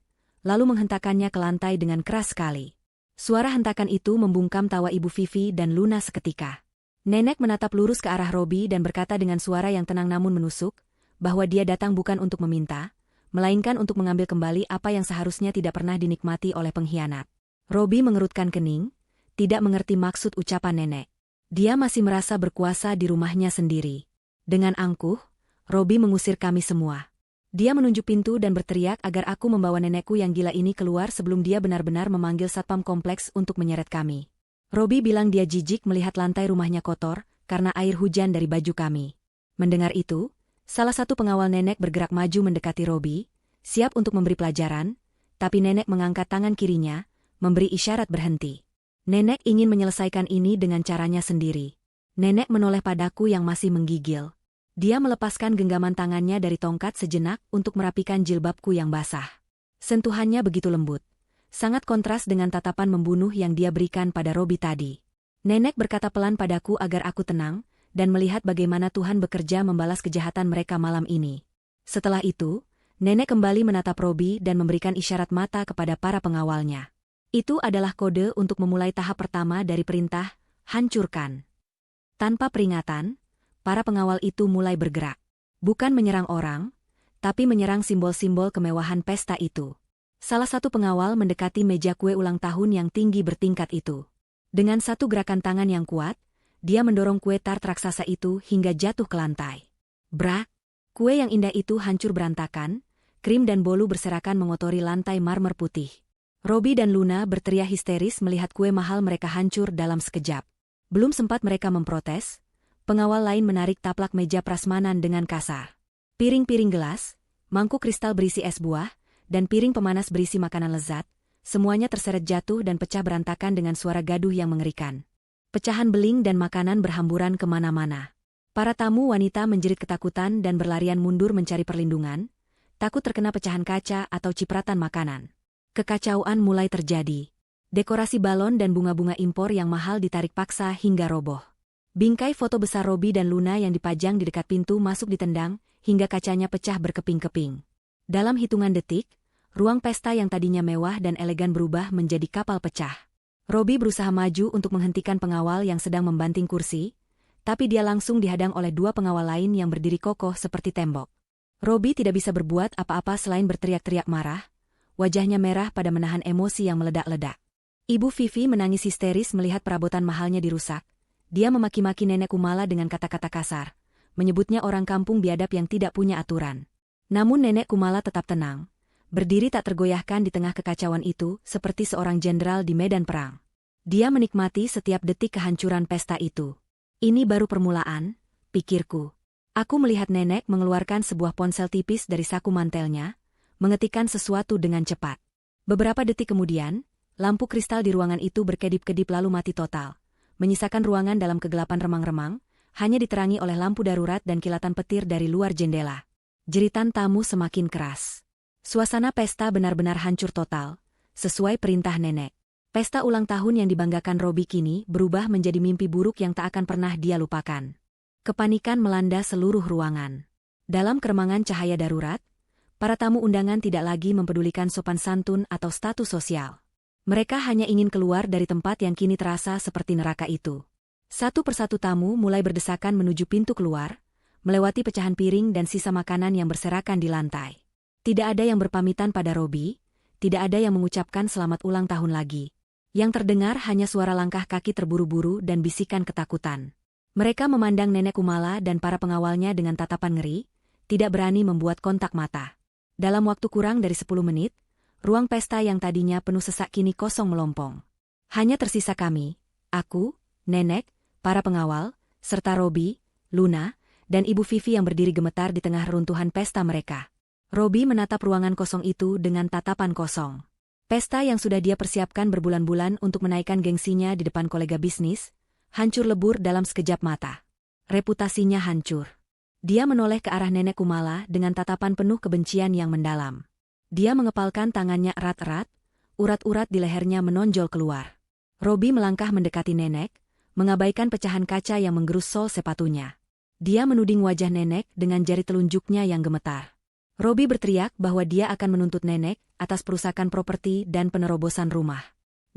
lalu menghentakkannya ke lantai dengan keras sekali. Suara hentakan itu membungkam tawa Ibu Vivi dan Luna seketika. Nenek menatap lurus ke arah Robi dan berkata dengan suara yang tenang namun menusuk, bahwa dia datang bukan untuk meminta, melainkan untuk mengambil kembali apa yang seharusnya tidak pernah dinikmati oleh pengkhianat. Robi mengerutkan kening, tidak mengerti maksud ucapan nenek. Dia masih merasa berkuasa di rumahnya sendiri. Dengan angkuh, Robi mengusir kami semua. Dia menunjuk pintu dan berteriak agar aku membawa nenekku yang gila ini keluar sebelum dia benar-benar memanggil satpam kompleks untuk menyeret kami. Robi bilang dia jijik melihat lantai rumahnya kotor karena air hujan dari baju kami. Mendengar itu, salah satu pengawal nenek bergerak maju mendekati Robi, siap untuk memberi pelajaran, tapi nenek mengangkat tangan kirinya, memberi isyarat berhenti. Nenek ingin menyelesaikan ini dengan caranya sendiri. Nenek menoleh padaku yang masih menggigil. Dia melepaskan genggaman tangannya dari tongkat sejenak untuk merapikan jilbabku yang basah. Sentuhannya begitu lembut, sangat kontras dengan tatapan membunuh yang dia berikan pada Robi tadi. Nenek berkata pelan padaku agar aku tenang, dan melihat bagaimana Tuhan bekerja membalas kejahatan mereka malam ini. Setelah itu, nenek kembali menatap Robi dan memberikan isyarat mata kepada para pengawalnya. Itu adalah kode untuk memulai tahap pertama dari perintah, hancurkan. Tanpa peringatan, para pengawal itu mulai bergerak. Bukan menyerang orang, tapi menyerang simbol-simbol kemewahan pesta itu. Salah satu pengawal mendekati meja kue ulang tahun yang tinggi bertingkat itu. Dengan satu gerakan tangan yang kuat, dia mendorong kue tart raksasa itu hingga jatuh ke lantai. Brak! Kue yang indah itu hancur berantakan, krim dan bolu berserakan mengotori lantai marmer putih. Robi dan Luna berteriak histeris melihat kue mahal mereka hancur dalam sekejap. Belum sempat mereka memprotes, pengawal lain menarik taplak meja prasmanan dengan kasar. Piring-piring gelas, mangkuk kristal berisi es buah, dan piring pemanas berisi makanan lezat, semuanya terseret jatuh dan pecah berantakan dengan suara gaduh yang mengerikan. Pecahan beling dan makanan berhamburan kemana-mana. Para tamu wanita menjerit ketakutan dan berlarian mundur mencari perlindungan, takut terkena pecahan kaca atau cipratan makanan. Kekacauan mulai terjadi. Dekorasi balon dan bunga-bunga impor yang mahal ditarik paksa hingga roboh. Bingkai foto besar Robi dan Luna yang dipajang di dekat pintu masuk ditendang, hingga kacanya pecah berkeping-keping. Dalam hitungan detik, ruang pesta yang tadinya mewah dan elegan berubah menjadi kapal pecah. Robi berusaha maju untuk menghentikan pengawal yang sedang membanting kursi, tapi dia langsung dihadang oleh dua pengawal lain yang berdiri kokoh seperti tembok. Robi tidak bisa berbuat apa-apa selain berteriak-teriak marah, wajahnya merah pada menahan emosi yang meledak-ledak. Ibu Vivi menangis histeris melihat perabotan mahalnya dirusak. Dia memaki-maki Nenek Kumala dengan kata-kata kasar, menyebutnya orang kampung biadab yang tidak punya aturan. Namun Nenek Kumala tetap tenang, berdiri tak tergoyahkan di tengah kekacauan itu seperti seorang jenderal di medan perang. Dia menikmati setiap detik kehancuran pesta itu. Ini baru permulaan, pikirku. Aku melihat nenek mengeluarkan sebuah ponsel tipis dari saku mantelnya, mengetikkan sesuatu dengan cepat. Beberapa detik kemudian, lampu kristal di ruangan itu berkedip-kedip lalu mati total, menyisakan ruangan dalam kegelapan remang-remang, hanya diterangi oleh lampu darurat dan kilatan petir dari luar jendela. Jeritan tamu semakin keras. Suasana pesta benar-benar hancur total, sesuai perintah nenek. Pesta ulang tahun yang dibanggakan Robi kini berubah menjadi mimpi buruk yang tak akan pernah dia lupakan. Kepanikan melanda seluruh ruangan. Dalam keremangan cahaya darurat, para tamu undangan tidak lagi mempedulikan sopan santun atau status sosial. Mereka hanya ingin keluar dari tempat yang kini terasa seperti neraka itu. Satu persatu tamu mulai berdesakan menuju pintu keluar, melewati pecahan piring dan sisa makanan yang berserakan di lantai. Tidak ada yang berpamitan pada Robi, tidak ada yang mengucapkan selamat ulang tahun lagi. Yang terdengar hanya suara langkah kaki terburu-buru dan bisikan ketakutan. Mereka memandang Nenek Kumala dan para pengawalnya dengan tatapan ngeri, tidak berani membuat kontak mata. Dalam waktu kurang dari 10 menit, ruang pesta yang tadinya penuh sesak kini kosong melompong. Hanya tersisa kami, aku, Nenek, para pengawal, serta Robi, Luna, dan Ibu Vivi yang berdiri gemetar di tengah runtuhan pesta mereka. Robi menatap ruangan kosong itu dengan tatapan kosong. Pesta yang sudah dia persiapkan berbulan-bulan untuk menaikkan gengsinya di depan kolega bisnis, hancur lebur dalam sekejap mata. Reputasinya hancur. Dia menoleh ke arah Nenek Kumala dengan tatapan penuh kebencian yang mendalam. Dia mengepalkan tangannya erat-erat, urat-urat di lehernya menonjol keluar. Robi melangkah mendekati nenek, mengabaikan pecahan kaca yang menggerus sol sepatunya. Dia menuding wajah nenek dengan jari telunjuknya yang gemetar. Robi berteriak bahwa dia akan menuntut nenek atas perusakan properti dan penerobosan rumah.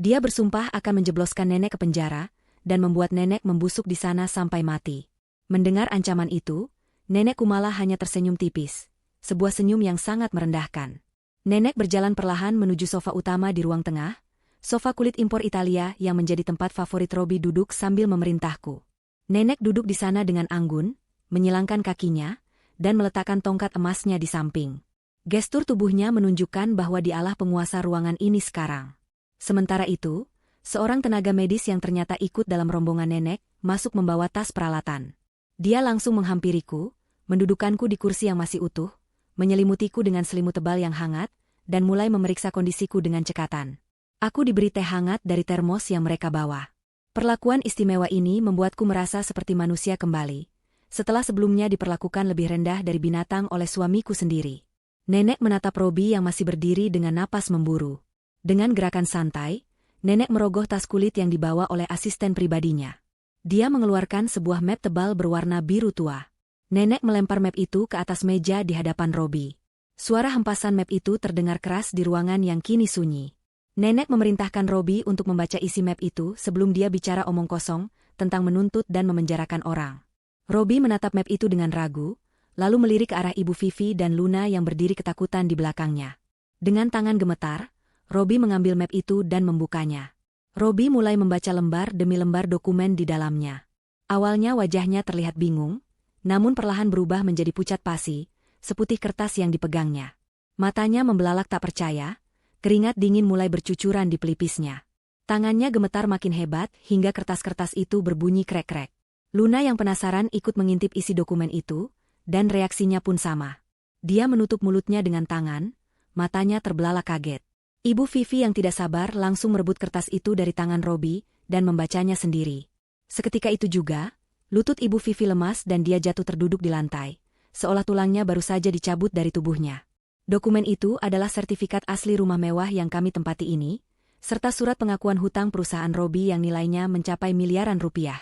Dia bersumpah akan menjebloskan nenek ke penjara dan membuat nenek membusuk di sana sampai mati. Mendengar ancaman itu, Nenek Kumala hanya tersenyum tipis, sebuah senyum yang sangat merendahkan. Nenek berjalan perlahan menuju sofa utama di ruang tengah, sofa kulit impor Italia yang menjadi tempat favorit Robi duduk sambil memerintahku. Nenek duduk di sana dengan anggun, menyilangkan kakinya, dan meletakkan tongkat emasnya di samping. Gestur tubuhnya menunjukkan bahwa dialah penguasa ruangan ini sekarang. Sementara itu, seorang tenaga medis yang ternyata ikut dalam rombongan nenek, masuk membawa tas peralatan. Dia langsung menghampiriku, mendudukanku di kursi yang masih utuh, menyelimutiku dengan selimut tebal yang hangat, dan mulai memeriksa kondisiku dengan cekatan. Aku diberi teh hangat dari termos yang mereka bawa. Perlakuan istimewa ini membuatku merasa seperti manusia kembali, setelah sebelumnya diperlakukan lebih rendah dari binatang oleh suamiku sendiri. Nenek menatap Robi yang masih berdiri dengan napas memburu. Dengan gerakan santai, nenek merogoh tas kulit yang dibawa oleh asisten pribadinya. Dia mengeluarkan sebuah map tebal berwarna biru tua. Nenek melempar map itu ke atas meja di hadapan Robi. Suara hempasan map itu terdengar keras di ruangan yang kini sunyi. Nenek memerintahkan Robi untuk membaca isi map itu sebelum dia bicara omong kosong tentang menuntut dan memenjarakan orang. Robi menatap map itu dengan ragu, lalu melirik ke arah Ibu Vivi dan Luna yang berdiri ketakutan di belakangnya. Dengan tangan gemetar, Robi mengambil map itu dan membukanya. Robi mulai membaca lembar demi lembar dokumen di dalamnya. Awalnya wajahnya terlihat bingung, namun perlahan berubah menjadi pucat pasi, seputih kertas yang dipegangnya. Matanya membelalak tak percaya, keringat dingin mulai bercucuran di pelipisnya. Tangannya gemetar makin hebat hingga kertas-kertas itu berbunyi krek-krek. Luna yang penasaran ikut mengintip isi dokumen itu, dan reaksinya pun sama. Dia menutup mulutnya dengan tangan, matanya terbelalak kaget. Ibu Vivi yang tidak sabar langsung merebut kertas itu dari tangan Robi dan membacanya sendiri. Seketika itu juga, lutut Ibu Vivi lemas dan dia jatuh terduduk di lantai, seolah tulangnya baru saja dicabut dari tubuhnya. Dokumen itu adalah sertifikat asli rumah mewah yang kami tempati ini, serta surat pengakuan hutang perusahaan Robi yang nilainya mencapai miliaran rupiah.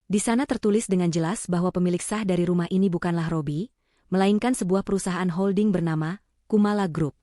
Di sana tertulis dengan jelas bahwa pemilik sah dari rumah ini bukanlah Robi, melainkan sebuah perusahaan holding bernama Kumala Group.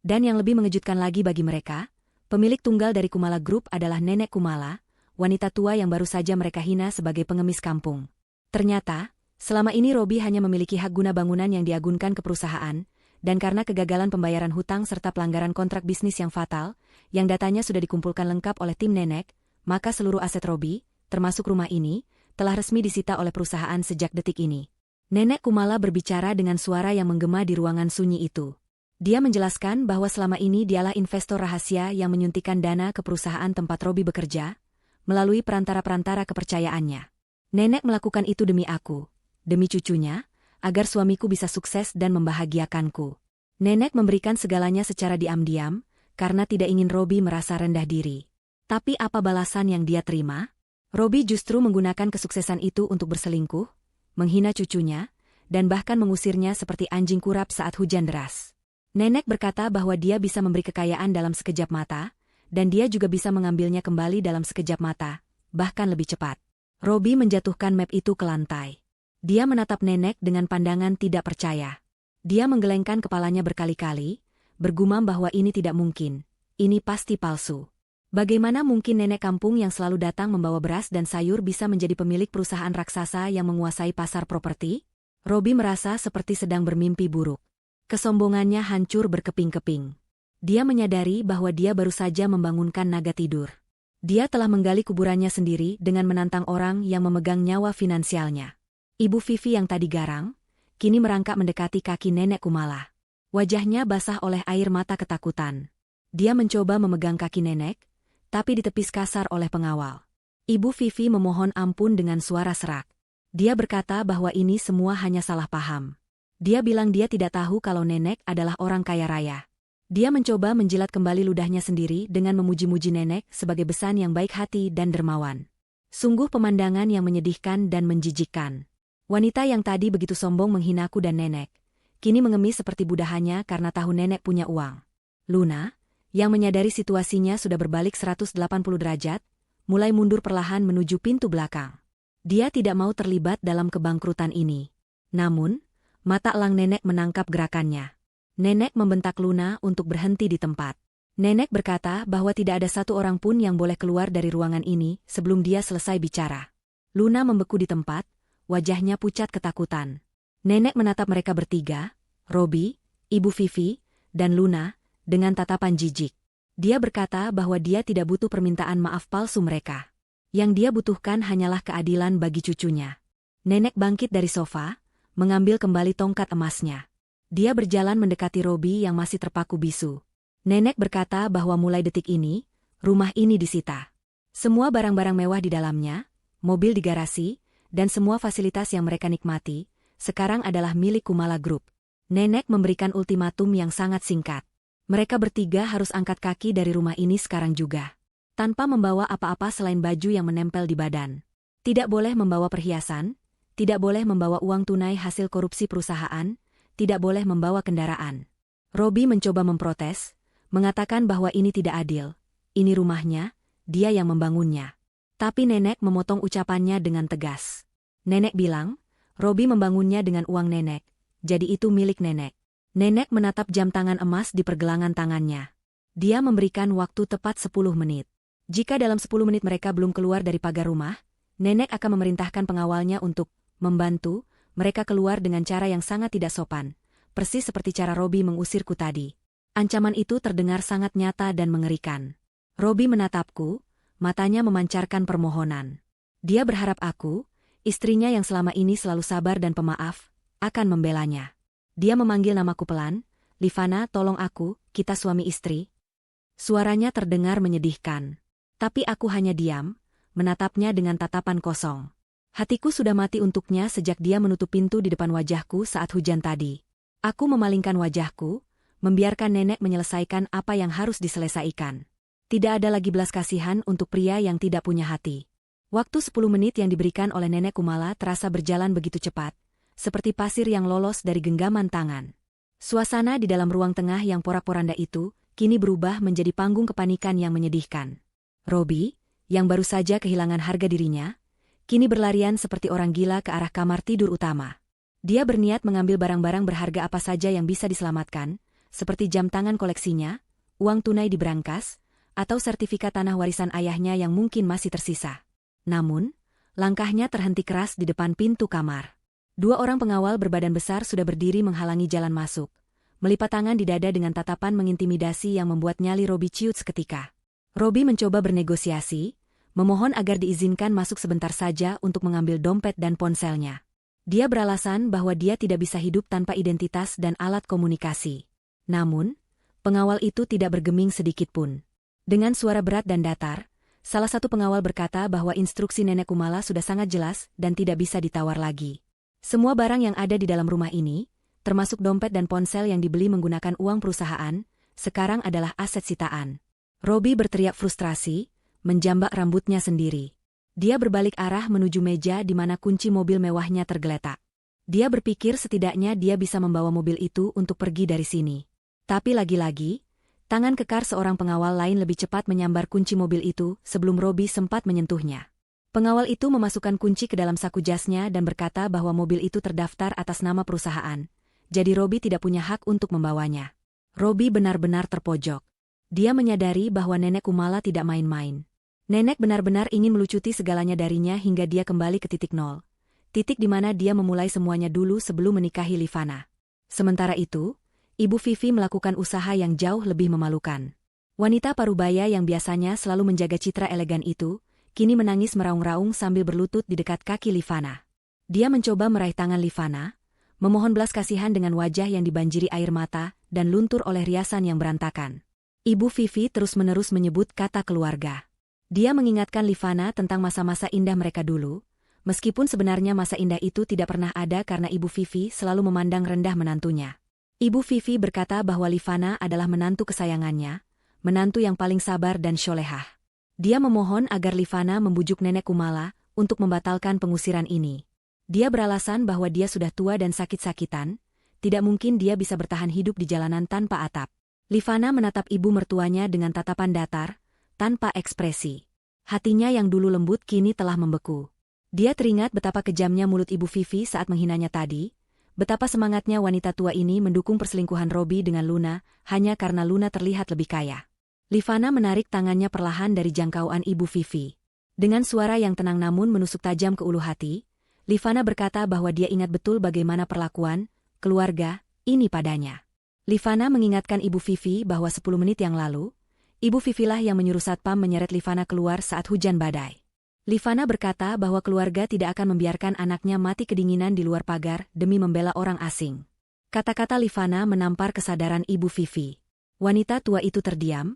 Dan yang lebih mengejutkan lagi bagi mereka, pemilik tunggal dari Kumala Group adalah Nenek Kumala, wanita tua yang baru saja mereka hina sebagai pengemis kampung. Ternyata, selama ini Robi hanya memiliki hak guna bangunan yang diagunkan ke perusahaan, dan karena kegagalan pembayaran hutang serta pelanggaran kontrak bisnis yang fatal, yang datanya sudah dikumpulkan lengkap oleh tim Nenek, maka seluruh aset Robi, termasuk rumah ini, telah resmi disita oleh perusahaan sejak detik ini. Nenek Kumala berbicara dengan suara yang menggema di ruangan sunyi itu. Dia menjelaskan bahwa selama ini dialah investor rahasia yang menyuntikkan dana ke perusahaan tempat Robi bekerja, melalui perantara-perantara kepercayaannya. Nenek melakukan itu demi aku, demi cucunya, agar suamiku bisa sukses dan membahagiakanku. Nenek memberikan segalanya secara diam-diam, karena tidak ingin Robi merasa rendah diri. Tapi apa balasan yang dia terima? Robi justru menggunakan kesuksesan itu untuk berselingkuh, menghina cucunya, dan bahkan mengusirnya seperti anjing kurap saat hujan deras. Nenek berkata bahwa dia bisa memberi kekayaan dalam sekejap mata, dan dia juga bisa mengambilnya kembali dalam sekejap mata, bahkan lebih cepat. Robi menjatuhkan map itu ke lantai. Dia menatap nenek dengan pandangan tidak percaya. Dia menggelengkan kepalanya berkali-kali, bergumam bahwa ini tidak mungkin, ini pasti palsu. Bagaimana mungkin nenek kampung yang selalu datang membawa beras dan sayur bisa menjadi pemilik perusahaan raksasa yang menguasai pasar properti? Robi merasa seperti sedang bermimpi buruk. Kesombongannya hancur berkeping-keping. Dia menyadari bahwa dia baru saja membangunkan naga tidur. Dia telah menggali kuburannya sendiri dengan menantang orang yang memegang nyawa finansialnya. Ibu Vivi yang tadi garang, kini merangkak mendekati kaki nenek Kumala. Wajahnya basah oleh air mata ketakutan. Dia mencoba memegang kaki nenek, tapi ditepis kasar oleh pengawal. Ibu Vivi memohon ampun dengan suara serak. Dia berkata bahwa ini semua hanya salah paham. Dia bilang dia tidak tahu kalau nenek adalah orang kaya raya. Dia mencoba menjilat kembali ludahnya sendiri dengan memuji-muji nenek sebagai besan yang baik hati dan dermawan. Sungguh pemandangan yang menyedihkan dan menjijikkan. Wanita yang tadi begitu sombong menghinaku dan nenek, kini mengemis seperti budahannya karena tahu nenek punya uang. Luna, yang menyadari situasinya sudah berbalik 180 derajat, mulai mundur perlahan menuju pintu belakang. Dia tidak mau terlibat dalam kebangkrutan ini. Namun, mata elang nenek menangkap gerakannya. Nenek membentak Luna untuk berhenti di tempat. Nenek berkata bahwa tidak ada satu orang pun yang boleh keluar dari ruangan ini sebelum dia selesai bicara. Luna membeku di tempat, wajahnya pucat ketakutan. Nenek menatap mereka bertiga, Robi, Ibu Vivi, dan Luna, dengan tatapan jijik. Dia berkata bahwa dia tidak butuh permintaan maaf palsu mereka. Yang dia butuhkan hanyalah keadilan bagi cucunya. Nenek bangkit dari sofa, mengambil kembali tongkat emasnya. Dia berjalan mendekati Robi yang masih terpaku bisu. Nenek berkata bahwa mulai detik ini, rumah ini disita. Semua barang-barang mewah di dalamnya, mobil di garasi, dan semua fasilitas yang mereka nikmati, sekarang adalah milik Kumala Group. Nenek memberikan ultimatum yang sangat singkat. Mereka bertiga harus angkat kaki dari rumah ini sekarang juga. Tanpa membawa apa-apa selain baju yang menempel di badan. Tidak boleh membawa perhiasan, tidak boleh membawa uang tunai hasil korupsi perusahaan, tidak boleh membawa kendaraan. Robi mencoba memprotes, mengatakan bahwa ini tidak adil. Ini rumahnya, dia yang membangunnya. Tapi nenek memotong ucapannya dengan tegas. Nenek bilang, Robi membangunnya dengan uang nenek, jadi itu milik nenek. Nenek menatap jam tangan emas di pergelangan tangannya. Dia memberikan waktu tepat 10 menit. Jika dalam 10 menit mereka belum keluar dari pagar rumah, nenek akan memerintahkan pengawalnya untuk membantu mereka keluar dengan cara yang sangat tidak sopan, persis seperti cara Robi mengusirku tadi. Ancaman itu terdengar sangat nyata dan mengerikan. Robi menatapku, matanya memancarkan permohonan. Dia berharap aku, istrinya yang selama ini selalu sabar dan pemaaf, akan membelanya. Dia memanggil namaku pelan, Livana, tolong aku, kita suami istri. Suaranya terdengar menyedihkan. Tapi aku hanya diam, menatapnya dengan tatapan kosong. Hatiku sudah mati untuknya sejak dia menutup pintu di depan wajahku saat hujan tadi. Aku memalingkan wajahku, membiarkan nenek menyelesaikan apa yang harus diselesaikan. Tidak ada lagi belas kasihan untuk pria yang tidak punya hati. Waktu 10 menit yang diberikan oleh nenek Kumala terasa berjalan begitu cepat, seperti pasir yang lolos dari genggaman tangan. Suasana di dalam ruang tengah yang porak-poranda itu, kini berubah menjadi panggung kepanikan yang menyedihkan. Robi, yang baru saja kehilangan harga dirinya, kini berlarian seperti orang gila ke arah kamar tidur utama. Dia berniat mengambil barang-barang berharga apa saja yang bisa diselamatkan, seperti jam tangan koleksinya, uang tunai di brankas, atau sertifikat tanah warisan ayahnya yang mungkin masih tersisa. Namun, langkahnya terhenti keras di depan pintu kamar. 2 orang pengawal berbadan besar sudah berdiri menghalangi jalan masuk, melipat tangan di dada dengan tatapan mengintimidasi yang membuat nyali Robi ciut seketika. Robi mencoba bernegosiasi, memohon agar diizinkan masuk sebentar saja untuk mengambil dompet dan ponselnya. Dia beralasan bahwa dia tidak bisa hidup tanpa identitas dan alat komunikasi. Namun, pengawal itu tidak bergeming sedikitpun. Dengan suara berat dan datar, salah satu pengawal berkata bahwa instruksi nenek Kumala sudah sangat jelas dan tidak bisa ditawar lagi. Semua barang yang ada di dalam rumah ini, termasuk dompet dan ponsel yang dibeli menggunakan uang perusahaan, sekarang adalah aset sitaan. Robi berteriak frustrasi, menjambak rambutnya sendiri. Dia berbalik arah menuju meja di mana kunci mobil mewahnya tergeletak. Dia berpikir setidaknya dia bisa membawa mobil itu untuk pergi dari sini. Tapi lagi-lagi, tangan kekar seorang pengawal lain lebih cepat menyambar kunci mobil itu sebelum Robi sempat menyentuhnya. Pengawal itu memasukkan kunci ke dalam saku jasnya dan berkata bahwa mobil itu terdaftar atas nama perusahaan, jadi Robi tidak punya hak untuk membawanya. Robi benar-benar terpojok. Dia menyadari bahwa Nenek Kumala tidak main-main. Nenek benar-benar ingin melucuti segalanya darinya hingga dia kembali ke titik nol. Titik di mana dia memulai semuanya dulu sebelum menikahi Livana. Sementara itu, Ibu Vivi melakukan usaha yang jauh lebih memalukan. Wanita parubaya yang biasanya selalu menjaga citra elegan itu, kini menangis meraung-raung sambil berlutut di dekat kaki Livana. Dia mencoba meraih tangan Livana, memohon belas kasihan dengan wajah yang dibanjiri air mata dan luntur oleh riasan yang berantakan. Ibu Vivi terus-menerus menyebut kata keluarga. Dia mengingatkan Livana tentang masa-masa indah mereka dulu, meskipun sebenarnya masa indah itu tidak pernah ada karena Ibu Vivi selalu memandang rendah menantunya. Ibu Vivi berkata bahwa Livana adalah menantu kesayangannya, menantu yang paling sabar dan sholehah. Dia memohon agar Livana membujuk Nenek Kumala untuk membatalkan pengusiran ini. Dia beralasan bahwa dia sudah tua dan sakit-sakitan, tidak mungkin dia bisa bertahan hidup di jalanan tanpa atap. Livana menatap ibu mertuanya dengan tatapan datar, tanpa ekspresi. Hatinya yang dulu lembut kini telah membeku. Dia teringat betapa kejamnya mulut Ibu Vivi saat menghinanya tadi, betapa semangatnya wanita tua ini mendukung perselingkuhan Robi dengan Luna, hanya karena Luna terlihat lebih kaya. Livana menarik tangannya perlahan dari jangkauan Ibu Vivi. Dengan suara yang tenang namun menusuk tajam ke ulu hati, Livana berkata bahwa dia ingat betul bagaimana perlakuan keluarga ini padanya. Livana mengingatkan Ibu Vivi bahwa 10 menit yang lalu, Ibu Vivilah yang menyuruh satpam menyeret Livana keluar saat hujan badai. Livana berkata bahwa keluarga tidak akan membiarkan anaknya mati kedinginan di luar pagar demi membela orang asing. Kata-kata Livana menampar kesadaran Ibu Vivi. Wanita tua itu terdiam,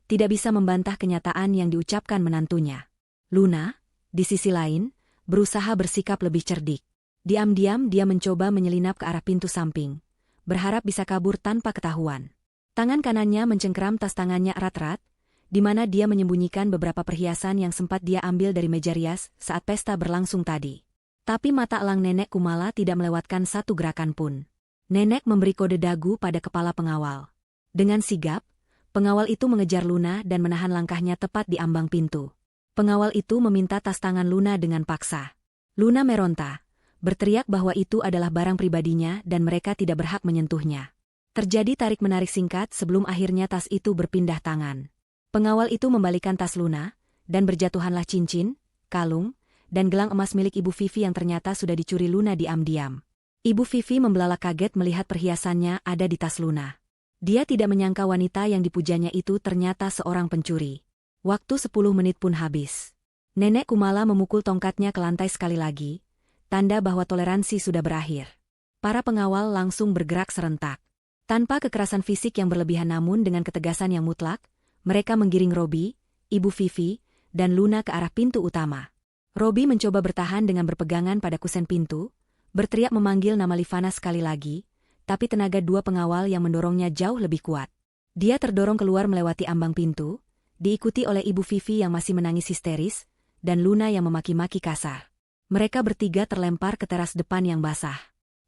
tidak bisa membantah kenyataan yang diucapkan menantunya. Luna, di sisi lain, berusaha bersikap lebih cerdik. Diam-diam dia mencoba menyelinap ke arah pintu samping, berharap bisa kabur tanpa ketahuan. Tangan kanannya mencengkeram tas tangannya erat-erat, di mana dia menyembunyikan beberapa perhiasan yang sempat dia ambil dari meja rias saat pesta berlangsung tadi. Tapi mata elang Nenek Kumala tidak melewatkan satu gerakan pun. Nenek memberi kode dagu pada kepala pengawal. Dengan sigap, pengawal itu mengejar Luna dan menahan langkahnya tepat di ambang pintu. Pengawal itu meminta tas tangan Luna dengan paksa. Luna meronta, berteriak bahwa itu adalah barang pribadinya dan mereka tidak berhak menyentuhnya. Terjadi tarik-menarik singkat sebelum akhirnya tas itu berpindah tangan. Pengawal itu membalikan tas Luna, dan berjatuhanlah cincin, kalung, dan gelang emas milik Ibu Vivi yang ternyata sudah dicuri Luna diam-diam. Ibu Vivi membelalak kaget melihat perhiasannya ada di tas Luna. Dia tidak menyangka wanita yang dipujanya itu ternyata seorang pencuri. Waktu 10 menit pun habis. Nenek Kumala memukul tongkatnya ke lantai sekali lagi, tanda bahwa toleransi sudah berakhir. Para pengawal langsung bergerak serentak. Tanpa kekerasan fisik yang berlebihan namun dengan ketegasan yang mutlak, mereka menggiring Robi, Ibu Vivi, dan Luna ke arah pintu utama. Robi mencoba bertahan dengan berpegangan pada kusen pintu, berteriak memanggil nama Livana sekali lagi, tapi tenaga dua pengawal yang mendorongnya jauh lebih kuat. Dia terdorong keluar melewati ambang pintu, diikuti oleh Ibu Vivi yang masih menangis histeris, dan Luna yang memaki-maki kasar. Mereka bertiga terlempar ke teras depan yang basah.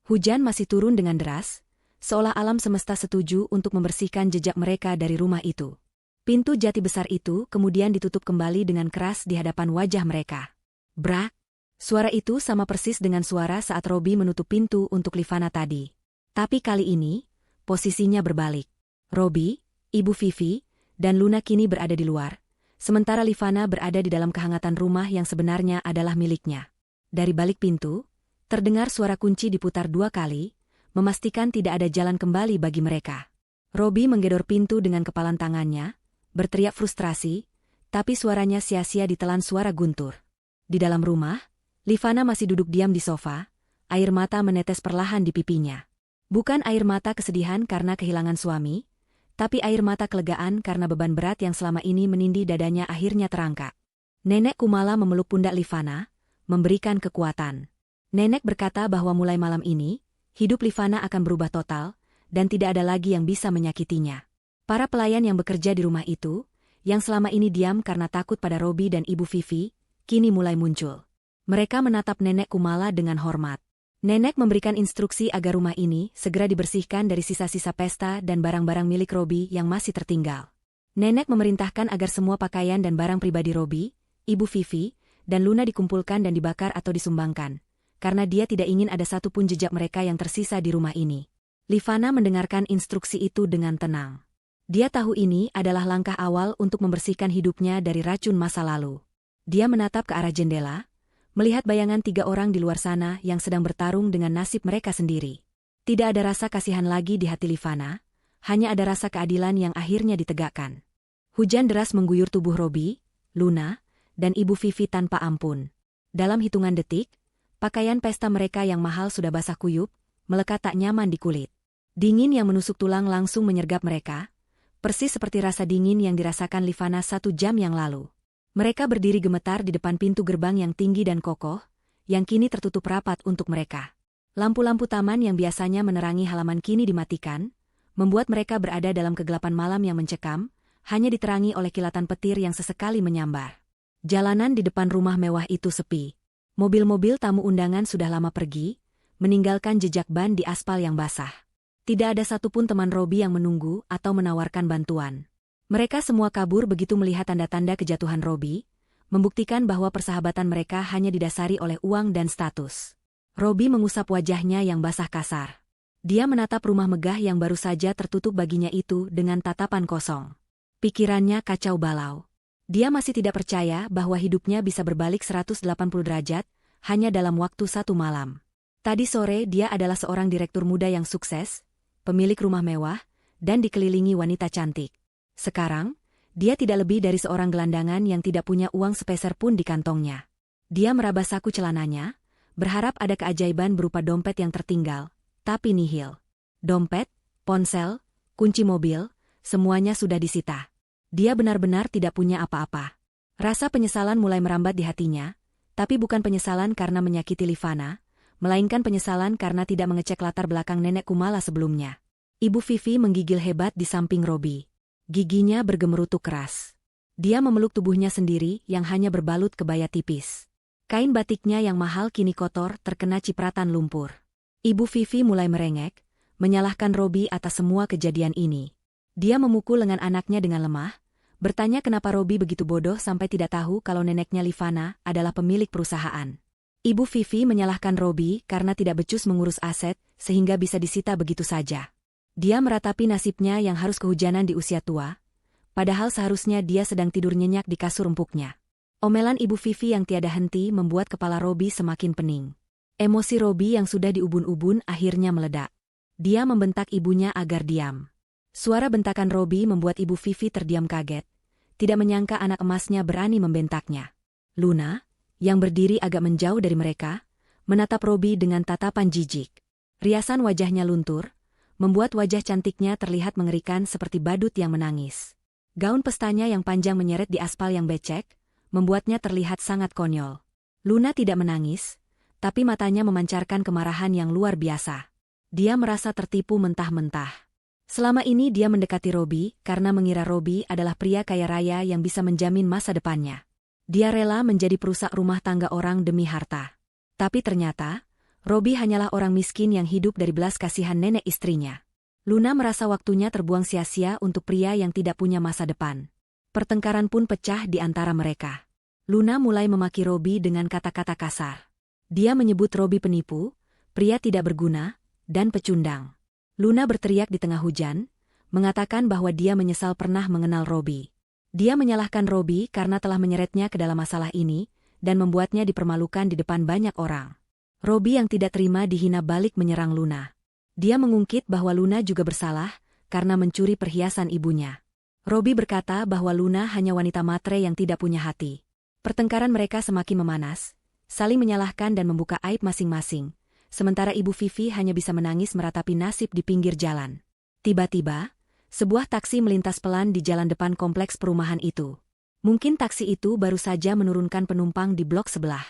Hujan masih turun dengan deras, seolah alam semesta setuju untuk membersihkan jejak mereka dari rumah itu. Pintu jati besar itu kemudian ditutup kembali dengan keras di hadapan wajah mereka. Brak! Suara itu sama persis dengan suara saat Robi menutup pintu untuk Livana tadi. Tapi kali ini, posisinya berbalik. Robi, Ibu Vivi, dan Luna kini berada di luar, sementara Livana berada di dalam kehangatan rumah yang sebenarnya adalah miliknya. Dari balik pintu, terdengar suara kunci diputar 2 kali, memastikan tidak ada jalan kembali bagi mereka. Robi menggedor pintu dengan kepalan tangannya, berteriak frustrasi, tapi suaranya sia-sia ditelan suara guntur. Di dalam rumah, Livana masih duduk diam di sofa, air mata menetes perlahan di pipinya. Bukan air mata kesedihan karena kehilangan suami, tapi air mata kelegaan karena beban berat yang selama ini menindih dadanya akhirnya terangkat. Nenek Kumala memeluk pundak Livana, memberikan kekuatan. Nenek berkata bahwa mulai malam ini, hidup Livana akan berubah total, dan tidak ada lagi yang bisa menyakitinya. Para pelayan yang bekerja di rumah itu, yang selama ini diam karena takut pada Robi dan Ibu Vivi, kini mulai muncul. Mereka menatap Nenek Kumala dengan hormat. Nenek memberikan instruksi agar rumah ini segera dibersihkan dari sisa-sisa pesta dan barang-barang milik Robi yang masih tertinggal. Nenek memerintahkan agar semua pakaian dan barang pribadi Robi, Ibu Vivi, dan Luna dikumpulkan dan dibakar atau disumbangkan, karena dia tidak ingin ada satupun jejak mereka yang tersisa di rumah ini. Livana mendengarkan instruksi itu dengan tenang. Dia tahu ini adalah langkah awal untuk membersihkan hidupnya dari racun masa lalu. Dia menatap ke arah jendela, melihat bayangan 3 orang di luar sana yang sedang bertarung dengan nasib mereka sendiri. Tidak ada rasa kasihan lagi di hati Livana, hanya ada rasa keadilan yang akhirnya ditegakkan. Hujan deras mengguyur tubuh Robi, Luna, dan Ibu Vivi tanpa ampun. Dalam hitungan detik, pakaian pesta mereka yang mahal sudah basah kuyup, melekat tak nyaman di kulit. Dingin yang menusuk tulang langsung menyergap mereka, persis seperti rasa dingin yang dirasakan Livana 1 jam yang lalu. Mereka berdiri gemetar di depan pintu gerbang yang tinggi dan kokoh, yang kini tertutup rapat untuk mereka. Lampu-lampu taman yang biasanya menerangi halaman kini dimatikan, membuat mereka berada dalam kegelapan malam yang mencekam, hanya diterangi oleh kilatan petir yang sesekali menyambar. Jalanan di depan rumah mewah itu sepi. Mobil-mobil tamu undangan sudah lama pergi, meninggalkan jejak ban di aspal yang basah. Tidak ada satupun teman Robi yang menunggu atau menawarkan bantuan. Mereka semua kabur begitu melihat tanda-tanda kejatuhan Robi, membuktikan bahwa persahabatan mereka hanya didasari oleh uang dan status. Robi mengusap wajahnya yang basah kasar. Dia menatap rumah megah yang baru saja tertutup baginya itu dengan tatapan kosong. Pikirannya kacau balau. Dia masih tidak percaya bahwa hidupnya bisa berbalik 180 derajat, hanya dalam waktu 1 malam. Tadi sore dia adalah seorang direktur muda yang sukses, pemilik rumah mewah, dan dikelilingi wanita cantik. Sekarang, dia tidak lebih dari seorang gelandangan yang tidak punya uang sepeser pun di kantongnya. Dia meraba saku celananya, berharap ada keajaiban berupa dompet yang tertinggal, tapi nihil. Dompet, ponsel, kunci mobil, semuanya sudah disita. Dia benar-benar tidak punya apa-apa. Rasa penyesalan mulai merambat di hatinya, tapi bukan penyesalan karena menyakiti Livana, melainkan penyesalan karena tidak mengecek latar belakang Nenek Kumala sebelumnya. Ibu Vivi menggigil hebat di samping Robi. Giginya bergemerutu keras. Dia memeluk tubuhnya sendiri yang hanya berbalut kebaya tipis. Kain batiknya yang mahal kini kotor terkena cipratan lumpur. Ibu Vivi mulai merengek, menyalahkan Robi atas semua kejadian ini. Dia memukul lengan anaknya dengan lemah, bertanya kenapa Robi begitu bodoh sampai tidak tahu kalau neneknya Livana adalah pemilik perusahaan. Ibu Vivi menyalahkan Robi karena tidak becus mengurus aset sehingga bisa disita begitu saja. Dia meratapi nasibnya yang harus kehujanan di usia tua, padahal seharusnya dia sedang tidur nyenyak di kasur empuknya. Omelan Ibu Vivi yang tiada henti membuat kepala Robi semakin pening. Emosi Robi yang sudah diubun-ubun akhirnya meledak. Dia membentak ibunya agar diam. Suara bentakan Robi membuat Ibu Vivi terdiam kaget, tidak menyangka anak emasnya berani membentaknya. Luna, yang berdiri agak menjauh dari mereka, menatap Robi dengan tatapan jijik. Riasan wajahnya luntur, membuat wajah cantiknya terlihat mengerikan seperti badut yang menangis. Gaun pestanya yang panjang menyeret di aspal yang becek, membuatnya terlihat sangat konyol. Luna tidak menangis, tapi matanya memancarkan kemarahan yang luar biasa. Dia merasa tertipu mentah-mentah. Selama ini dia mendekati Robi karena mengira Robi adalah pria kaya raya yang bisa menjamin masa depannya. Dia rela menjadi perusak rumah tangga orang demi harta. Tapi ternyata, Robi hanyalah orang miskin yang hidup dari belas kasihan nenek istrinya. Luna merasa waktunya terbuang sia-sia untuk pria yang tidak punya masa depan. Pertengkaran pun pecah di antara mereka. Luna mulai memaki Robi dengan kata-kata kasar. Dia menyebut Robi penipu, pria tidak berguna, dan pecundang. Luna berteriak di tengah hujan, mengatakan bahwa dia menyesal pernah mengenal Robi. Dia menyalahkan Robi karena telah menyeretnya ke dalam masalah ini, dan membuatnya dipermalukan di depan banyak orang. Robi yang tidak terima dihina balik menyerang Luna. Dia mengungkit bahwa Luna juga bersalah karena mencuri perhiasan ibunya. Robi berkata bahwa Luna hanya wanita matre yang tidak punya hati. Pertengkaran mereka semakin memanas, saling menyalahkan dan membuka aib masing-masing, sementara Ibu Vivi hanya bisa menangis meratapi nasib di pinggir jalan. Tiba-tiba, sebuah taksi melintas pelan di jalan depan kompleks perumahan itu. Mungkin taksi itu baru saja menurunkan penumpang di blok sebelah.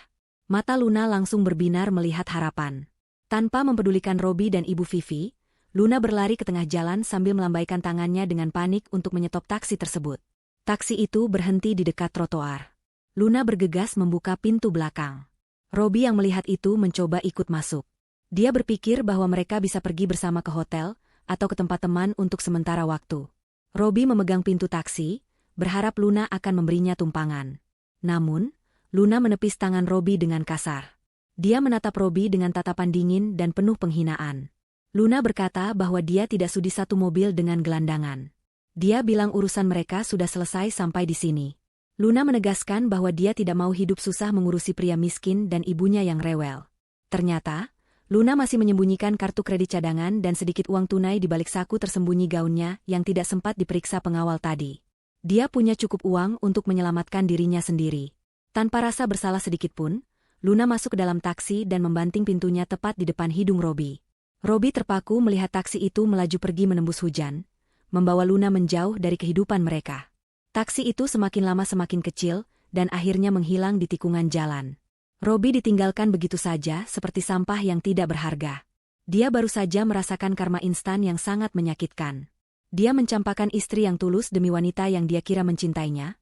Mata Luna langsung berbinar melihat harapan. Tanpa mempedulikan Robi dan Ibu Vivi, Luna berlari ke tengah jalan sambil melambaikan tangannya dengan panik untuk menyetop taksi tersebut. Taksi itu berhenti di dekat trotoar. Luna bergegas membuka pintu belakang. Robi yang melihat itu mencoba ikut masuk. Dia berpikir bahwa mereka bisa pergi bersama ke hotel atau ke tempat teman untuk sementara waktu. Robi memegang pintu taksi, berharap Luna akan memberinya tumpangan. Namun, Luna menepis tangan Robi dengan kasar. Dia menatap Robi dengan tatapan dingin dan penuh penghinaan. Luna berkata bahwa dia tidak sudi satu mobil dengan gelandangan. Dia bilang urusan mereka sudah selesai sampai di sini. Luna menegaskan bahwa dia tidak mau hidup susah mengurusi pria miskin dan ibunya yang rewel. Ternyata, Luna masih menyembunyikan kartu kredit cadangan dan sedikit uang tunai di balik saku tersembunyi gaunnya yang tidak sempat diperiksa pengawal tadi. Dia punya cukup uang untuk menyelamatkan dirinya sendiri. Tanpa rasa bersalah sedikit pun, Luna masuk ke dalam taksi dan membanting pintunya tepat di depan hidung Robi. Robi terpaku melihat taksi itu melaju pergi menembus hujan, membawa Luna menjauh dari kehidupan mereka. Taksi itu semakin lama semakin kecil, dan akhirnya menghilang di tikungan jalan. Robi ditinggalkan begitu saja seperti sampah yang tidak berharga. Dia baru saja merasakan karma instan yang sangat menyakitkan. Dia mencampakkan istri yang tulus demi wanita yang dia kira mencintainya,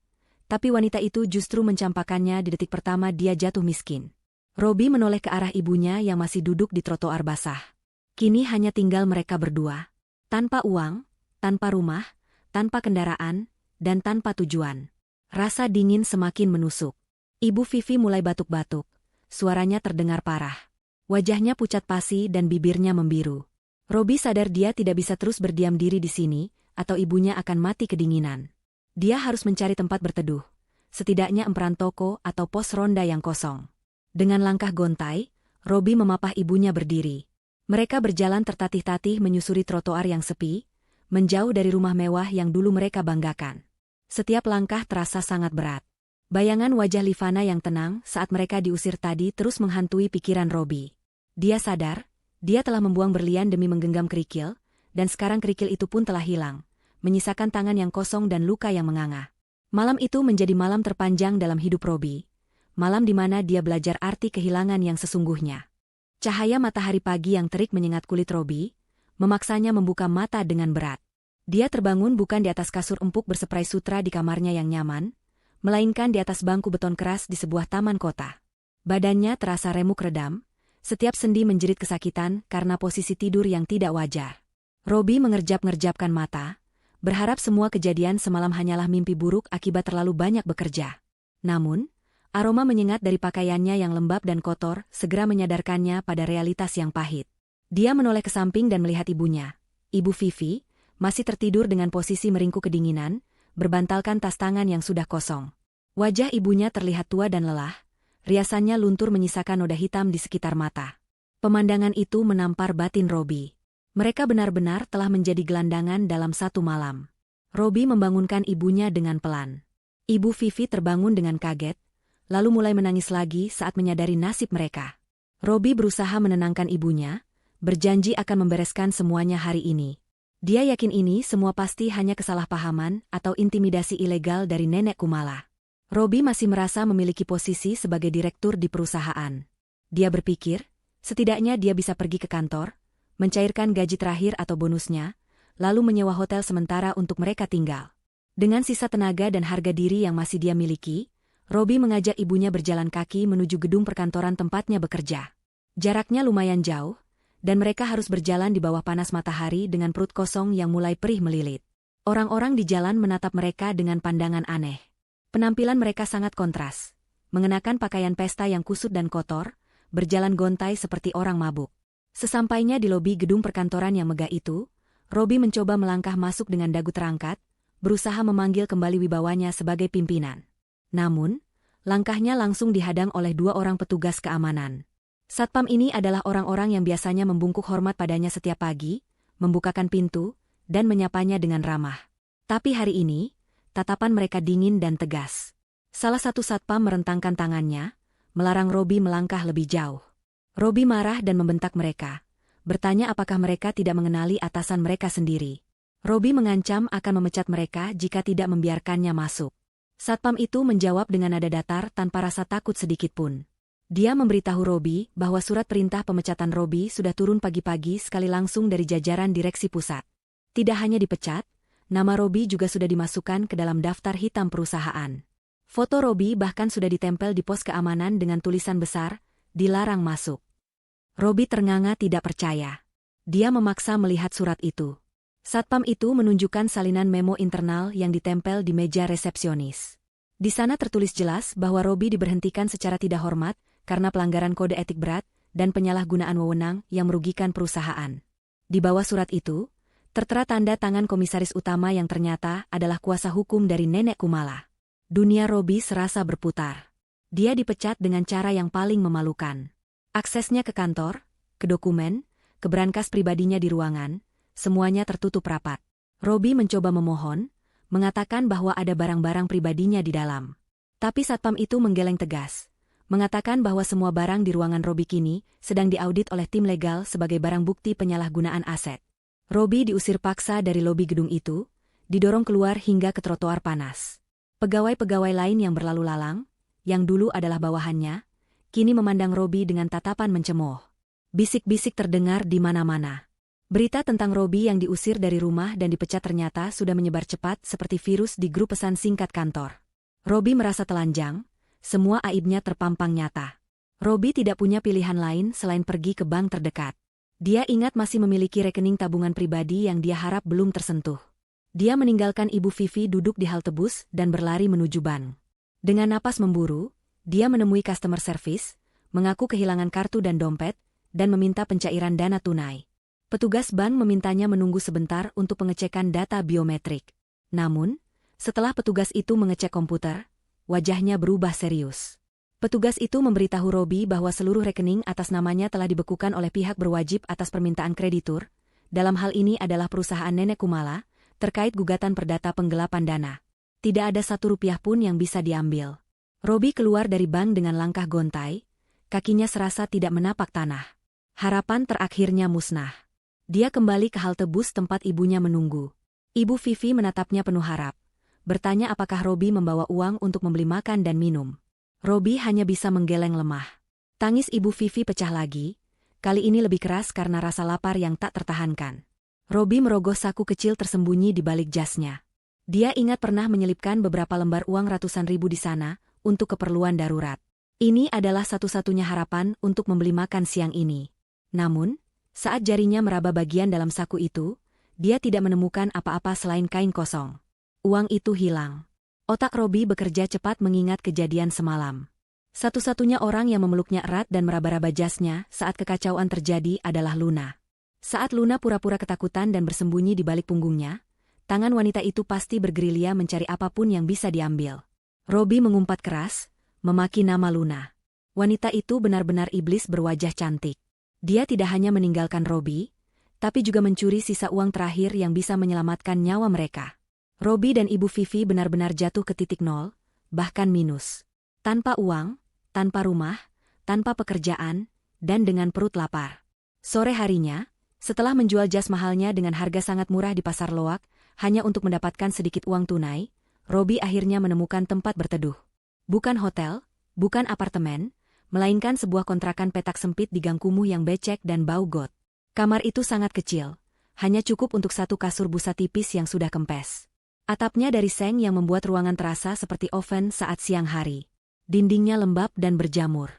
tapi wanita itu justru mencampakannya di detik pertama dia jatuh miskin. Robi menoleh ke arah ibunya yang masih duduk di trotoar basah. Kini hanya tinggal mereka berdua. Tanpa uang, tanpa rumah, tanpa kendaraan, dan tanpa tujuan. Rasa dingin semakin menusuk. Ibu Vivi mulai batuk-batuk. Suaranya terdengar parah. Wajahnya pucat pasi dan bibirnya membiru. Robi sadar dia tidak bisa terus berdiam diri di sini, atau ibunya akan mati kedinginan. Dia harus mencari tempat berteduh. Setidaknya emperan toko atau pos ronda yang kosong. Dengan langkah gontai, Robi memapah ibunya berdiri. Mereka berjalan tertatih-tatih menyusuri trotoar yang sepi, menjauh dari rumah mewah yang dulu mereka banggakan. Setiap langkah terasa sangat berat. Bayangan wajah Livana yang tenang saat mereka diusir tadi terus menghantui pikiran Robi. Dia sadar, dia telah membuang berlian demi menggenggam kerikil, dan sekarang kerikil itu pun telah hilang, menyisakan tangan yang kosong dan luka yang menganga. Malam itu menjadi malam terpanjang dalam hidup Robi, malam di mana dia belajar arti kehilangan yang sesungguhnya. Cahaya matahari pagi yang terik menyengat kulit Robi, memaksanya membuka mata dengan berat. Dia terbangun bukan di atas kasur empuk berseprai sutra di kamarnya yang nyaman, melainkan di atas bangku beton keras di sebuah taman kota. Badannya terasa remuk redam, setiap sendi menjerit kesakitan karena posisi tidur yang tidak wajar. Robi mengerjap-ngerjapkan mata, berharap semua kejadian semalam hanyalah mimpi buruk akibat terlalu banyak bekerja. Namun, aroma menyengat dari pakaiannya yang lembab dan kotor segera menyadarkannya pada realitas yang pahit. Dia menoleh ke samping dan melihat ibunya, Ibu Vivi, masih tertidur dengan posisi meringkuk kedinginan, berbantalkan tas tangan yang sudah kosong. Wajah ibunya terlihat tua dan lelah, riasannya luntur menyisakan noda hitam di sekitar mata. Pemandangan itu menampar batin Robi. Mereka benar-benar telah menjadi gelandangan dalam satu malam. Robi membangunkan ibunya dengan pelan. Ibu Vivi terbangun dengan kaget, lalu mulai menangis lagi saat menyadari nasib mereka. Robi berusaha menenangkan ibunya, berjanji akan membereskan semuanya hari ini. Dia yakin ini semua pasti hanya kesalahpahaman atau intimidasi ilegal dari nenek Kumala. Robi masih merasa memiliki posisi sebagai direktur di perusahaan. Dia berpikir, setidaknya dia bisa pergi ke kantor, mencairkan gaji terakhir atau bonusnya, lalu menyewa hotel sementara untuk mereka tinggal. Dengan sisa tenaga dan harga diri yang masih dia miliki, Robi mengajak ibunya berjalan kaki menuju gedung perkantoran tempatnya bekerja. Jaraknya lumayan jauh, dan mereka harus berjalan di bawah panas matahari dengan perut kosong yang mulai perih melilit. Orang-orang di jalan menatap mereka dengan pandangan aneh. Penampilan mereka sangat kontras. Mengenakan pakaian pesta yang kusut dan kotor, berjalan gontai seperti orang mabuk. Sesampainya di lobi gedung perkantoran yang megah itu, Robi mencoba melangkah masuk dengan dagu terangkat, berusaha memanggil kembali wibawanya sebagai pimpinan. Namun, langkahnya langsung dihadang oleh dua orang petugas keamanan. Satpam ini adalah orang-orang yang biasanya membungkuk hormat padanya setiap pagi, membukakan pintu, dan menyapanya dengan ramah. Tapi hari ini, tatapan mereka dingin dan tegas. Salah satu satpam merentangkan tangannya, melarang Robi melangkah lebih jauh. Robi marah dan membentak mereka, bertanya apakah mereka tidak mengenali atasan mereka sendiri. Robi mengancam akan memecat mereka jika tidak membiarkannya masuk. Satpam itu menjawab dengan nada datar tanpa rasa takut sedikitpun. Dia memberitahu Robi bahwa surat perintah pemecatan Robi sudah turun pagi-pagi sekali langsung dari jajaran direksi pusat. Tidak hanya dipecat, nama Robi juga sudah dimasukkan ke dalam daftar hitam perusahaan. Foto Robi bahkan sudah ditempel di pos keamanan dengan tulisan besar, "Dilarang masuk." Robi ternganga tidak percaya. Dia memaksa melihat surat itu. Satpam itu menunjukkan salinan memo internal yang ditempel di meja resepsionis. Di sana tertulis jelas bahwa Robi diberhentikan secara tidak hormat karena pelanggaran kode etik berat dan penyalahgunaan wewenang yang merugikan perusahaan. Di bawah surat itu, tertera tanda tangan komisaris utama yang ternyata adalah kuasa hukum dari Nenek Kumala. Dunia Robi serasa berputar. Dia dipecat dengan cara yang paling memalukan. Aksesnya ke kantor, ke dokumen, ke berangkas pribadinya di ruangan, semuanya tertutup rapat. Robi mencoba memohon, mengatakan bahwa ada barang-barang pribadinya di dalam. Tapi satpam itu menggeleng tegas, mengatakan bahwa semua barang di ruangan Robi kini sedang diaudit oleh tim legal sebagai barang bukti penyalahgunaan aset. Robi diusir paksa dari lobi gedung itu, didorong keluar hingga ke trotoar panas. Pegawai-pegawai lain yang berlalu lalang, yang dulu adalah bawahannya, kini memandang Robi dengan tatapan mencemooh. Bisik-bisik terdengar di mana-mana. Berita tentang Robi yang diusir dari rumah dan dipecat ternyata sudah menyebar cepat seperti virus di grup pesan singkat kantor. Robi merasa telanjang, semua aibnya terpampang nyata. Robi tidak punya pilihan lain selain pergi ke bank terdekat. Dia ingat masih memiliki rekening tabungan pribadi yang dia harap belum tersentuh. Dia meninggalkan Ibu Vivi duduk di halte bus dan berlari menuju bank. Dengan napas memburu, dia menemui customer service, mengaku kehilangan kartu dan dompet, dan meminta pencairan dana tunai. Petugas bank memintanya menunggu sebentar untuk pengecekan data biometrik. Namun, setelah petugas itu mengecek komputer, wajahnya berubah serius. Petugas itu memberitahu Robi bahwa seluruh rekening atas namanya telah dibekukan oleh pihak berwajib atas permintaan kreditur. Dalam hal ini adalah perusahaan Nenek Kumala, terkait gugatan perdata penggelapan dana. Tidak ada Rp1 pun yang bisa diambil. Robi keluar dari bank dengan langkah gontai, kakinya serasa tidak menapak tanah. Harapan terakhirnya musnah. Dia kembali ke halte bus tempat ibunya menunggu. Ibu Vivi menatapnya penuh harap, bertanya apakah Robi membawa uang untuk membeli makan dan minum. Robi hanya bisa menggeleng lemah. Tangis Ibu Vivi pecah lagi, kali ini lebih keras karena rasa lapar yang tak tertahankan. Robi merogoh saku kecil tersembunyi di balik jasnya. Dia ingat pernah menyelipkan beberapa lembar uang ratusan ribu di sana, untuk keperluan darurat. Ini adalah satu-satunya harapan untuk membeli makan siang ini. Namun, saat jarinya meraba bagian dalam saku itu, dia tidak menemukan apa-apa selain kain kosong. Uang itu hilang. Otak Robi bekerja cepat mengingat kejadian semalam. Satu-satunya orang yang memeluknya erat dan meraba-raba jasnya saat kekacauan terjadi adalah Luna. Saat Luna pura-pura ketakutan dan bersembunyi di balik punggungnya, tangan wanita itu pasti bergerilya mencari apapun yang bisa diambil. Robi mengumpat keras, memaki nama Luna. Wanita itu benar-benar iblis berwajah cantik. Dia tidak hanya meninggalkan Robi, tapi juga mencuri sisa uang terakhir yang bisa menyelamatkan nyawa mereka. Robi dan Ibu Vivi benar-benar jatuh ke titik nol, bahkan minus. Tanpa uang, tanpa rumah, tanpa pekerjaan, dan dengan perut lapar. Sore harinya, setelah menjual jas mahalnya dengan harga sangat murah di pasar loak, hanya untuk mendapatkan sedikit uang tunai, Robi akhirnya menemukan tempat berteduh. Bukan hotel, bukan apartemen, melainkan sebuah kontrakan petak sempit di gang kumuh yang becek dan bau got. Kamar itu sangat kecil, hanya cukup untuk satu kasur busa tipis yang sudah kempes. Atapnya dari seng yang membuat ruangan terasa seperti oven saat siang hari. Dindingnya lembab dan berjamur.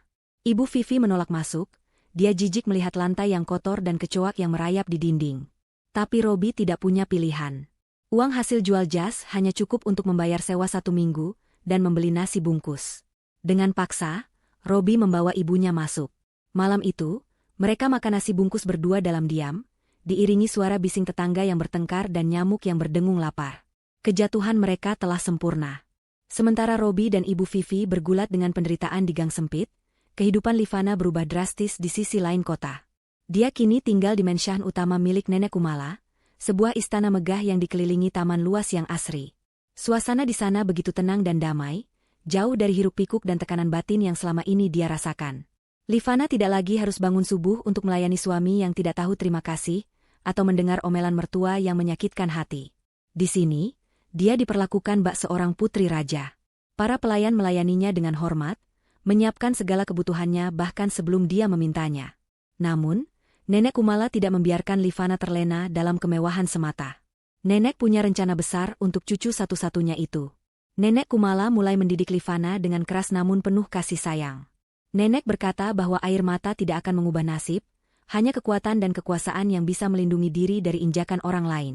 Ibu Vivi menolak masuk, dia jijik melihat lantai yang kotor dan kecoak yang merayap di dinding. Tapi Robi tidak punya pilihan. Uang hasil jual jas hanya cukup untuk membayar sewa 1 minggu dan membeli nasi bungkus. Dengan paksa, Robi membawa ibunya masuk. Malam itu, mereka makan nasi bungkus berdua dalam diam, diiringi suara bising tetangga yang bertengkar dan nyamuk yang berdengung lapar. Kejatuhan mereka telah sempurna. Sementara Robi dan Ibu Vivi bergulat dengan penderitaan di gang sempit, kehidupan Livana berubah drastis di sisi lain kota. Dia kini tinggal di mensyahan utama milik Nenek Kumala, sebuah istana megah yang dikelilingi taman luas yang asri. Suasana di sana begitu tenang dan damai, jauh dari hiruk-pikuk dan tekanan batin yang selama ini dia rasakan. Livana tidak lagi harus bangun subuh untuk melayani suami yang tidak tahu terima kasih, atau mendengar omelan mertua yang menyakitkan hati. Di sini, dia diperlakukan bak seorang putri raja. Para pelayan melayaninya dengan hormat, menyiapkan segala kebutuhannya bahkan sebelum dia memintanya. Namun, Nenek Kumala tidak membiarkan Livana terlena dalam kemewahan semata. Nenek punya rencana besar untuk cucu satu-satunya itu. Nenek Kumala mulai mendidik Livana dengan keras namun penuh kasih sayang. Nenek berkata bahwa air mata tidak akan mengubah nasib, hanya kekuatan dan kekuasaan yang bisa melindungi diri dari injakan orang lain.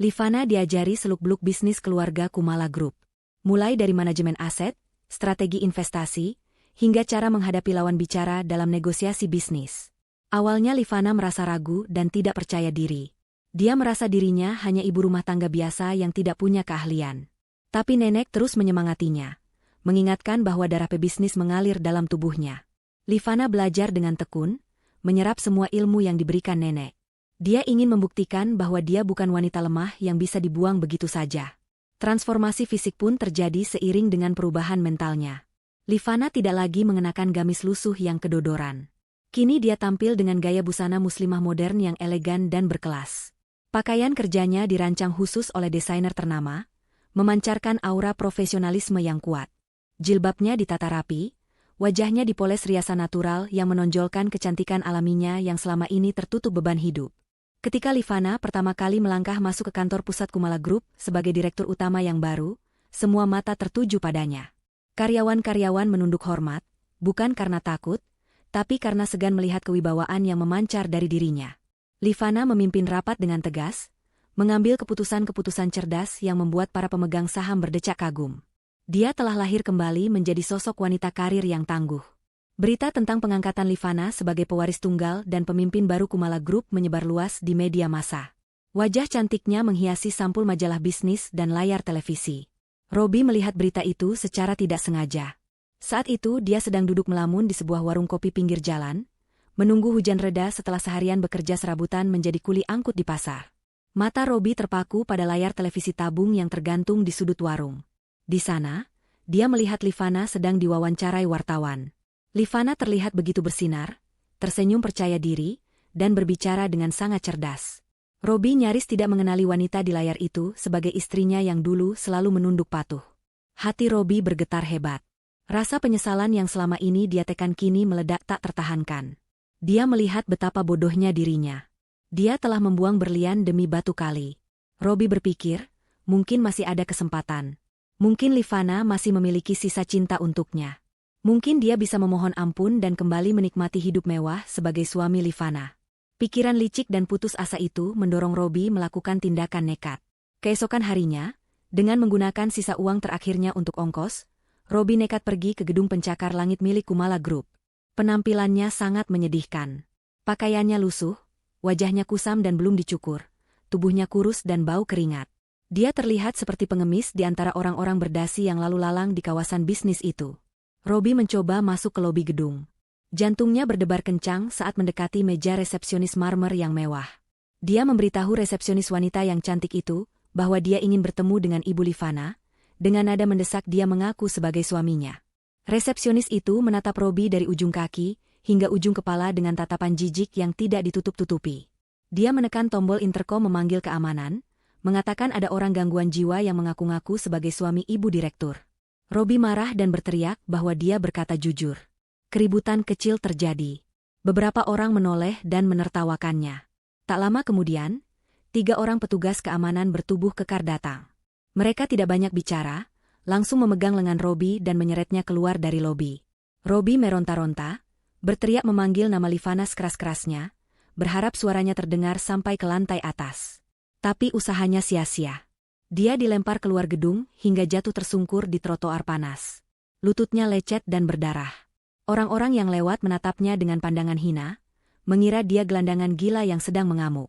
Livana diajari seluk-beluk bisnis keluarga Kumala Group. Mulai dari manajemen aset, strategi investasi, hingga cara menghadapi lawan bicara dalam negosiasi bisnis. Awalnya Livana merasa ragu dan tidak percaya diri. Dia merasa dirinya hanya ibu rumah tangga biasa yang tidak punya keahlian. Tapi nenek terus menyemangatinya, mengingatkan bahwa darah pebisnis mengalir dalam tubuhnya. Livana belajar dengan tekun, menyerap semua ilmu yang diberikan nenek. Dia ingin membuktikan bahwa dia bukan wanita lemah yang bisa dibuang begitu saja. Transformasi fisik pun terjadi seiring dengan perubahan mentalnya. Livana tidak lagi mengenakan gamis lusuh yang kedodoran. Kini dia tampil dengan gaya busana muslimah modern yang elegan dan berkelas. Pakaian kerjanya dirancang khusus oleh desainer ternama, memancarkan aura profesionalisme yang kuat. Jilbabnya ditata rapi, wajahnya dipoles riasan natural yang menonjolkan kecantikan alaminya yang selama ini tertutup beban hidup. Ketika Livana pertama kali melangkah masuk ke kantor pusat Kumala Group sebagai direktur utama yang baru, semua mata tertuju padanya. Karyawan-karyawan menunduk hormat, bukan karena takut, tapi karena segan melihat kewibawaan yang memancar dari dirinya. Livana memimpin rapat dengan tegas, mengambil keputusan-keputusan cerdas yang membuat para pemegang saham berdecak kagum. Dia telah lahir kembali menjadi sosok wanita karir yang tangguh. Berita tentang pengangkatan Livana sebagai pewaris tunggal dan pemimpin baru Kumala Group menyebar luas di media massa. Wajah cantiknya menghiasi sampul majalah bisnis dan layar televisi. Robi melihat berita itu secara tidak sengaja. Saat itu dia sedang duduk melamun di sebuah warung kopi pinggir jalan, menunggu hujan reda setelah seharian bekerja serabutan menjadi kuli angkut di pasar. Mata Robi terpaku pada layar televisi tabung yang tergantung di sudut warung. Di sana, dia melihat Livana sedang diwawancarai wartawan. Livana terlihat begitu bersinar, tersenyum percaya diri, dan berbicara dengan sangat cerdas. Robi nyaris tidak mengenali wanita di layar itu sebagai istrinya yang dulu selalu menunduk patuh. Hati Robi bergetar hebat. Rasa penyesalan yang selama ini dia tekan kini meledak tak tertahankan. Dia melihat betapa bodohnya dirinya. Dia telah membuang berlian demi batu kali. Robi berpikir, mungkin masih ada kesempatan. Mungkin Livana masih memiliki sisa cinta untuknya. Mungkin dia bisa memohon ampun dan kembali menikmati hidup mewah sebagai suami Livana. Pikiran licik dan putus asa itu mendorong Robi melakukan tindakan nekat. Keesokan harinya, dengan menggunakan sisa uang terakhirnya untuk ongkos, Robi nekat pergi ke gedung pencakar langit milik Kumala Group. Penampilannya sangat menyedihkan. Pakaiannya lusuh, wajahnya kusam dan belum dicukur, tubuhnya kurus dan bau keringat. Dia terlihat seperti pengemis di antara orang-orang berdasi yang lalu lalang di kawasan bisnis itu. Robi mencoba masuk ke lobi gedung. Jantungnya berdebar kencang saat mendekati meja resepsionis marmer yang mewah. Dia memberitahu resepsionis wanita yang cantik itu bahwa dia ingin bertemu dengan Ibu Livana. Dengan nada mendesak dia mengaku sebagai suaminya. Resepsionis itu menatap Robi dari ujung kaki hingga ujung kepala dengan tatapan jijik yang tidak ditutup-tutupi. Dia menekan tombol interkom memanggil keamanan, mengatakan ada orang gangguan jiwa yang mengaku-ngaku sebagai suami ibu direktur. Robi marah dan berteriak bahwa dia berkata jujur. Keributan kecil terjadi. Beberapa orang menoleh dan menertawakannya. Tak lama kemudian, 3 orang petugas keamanan bertubuh kekar datang. Mereka tidak banyak bicara, langsung memegang lengan Robi dan menyeretnya keluar dari lobi. Robi meronta-ronta, berteriak memanggil nama Livana sekeras-kerasnya, berharap suaranya terdengar sampai ke lantai atas. Tapi usahanya sia-sia. Dia dilempar keluar gedung hingga jatuh tersungkur di trotoar panas. Lututnya lecet dan berdarah. Orang-orang yang lewat menatapnya dengan pandangan hina, mengira dia gelandangan gila yang sedang mengamuk.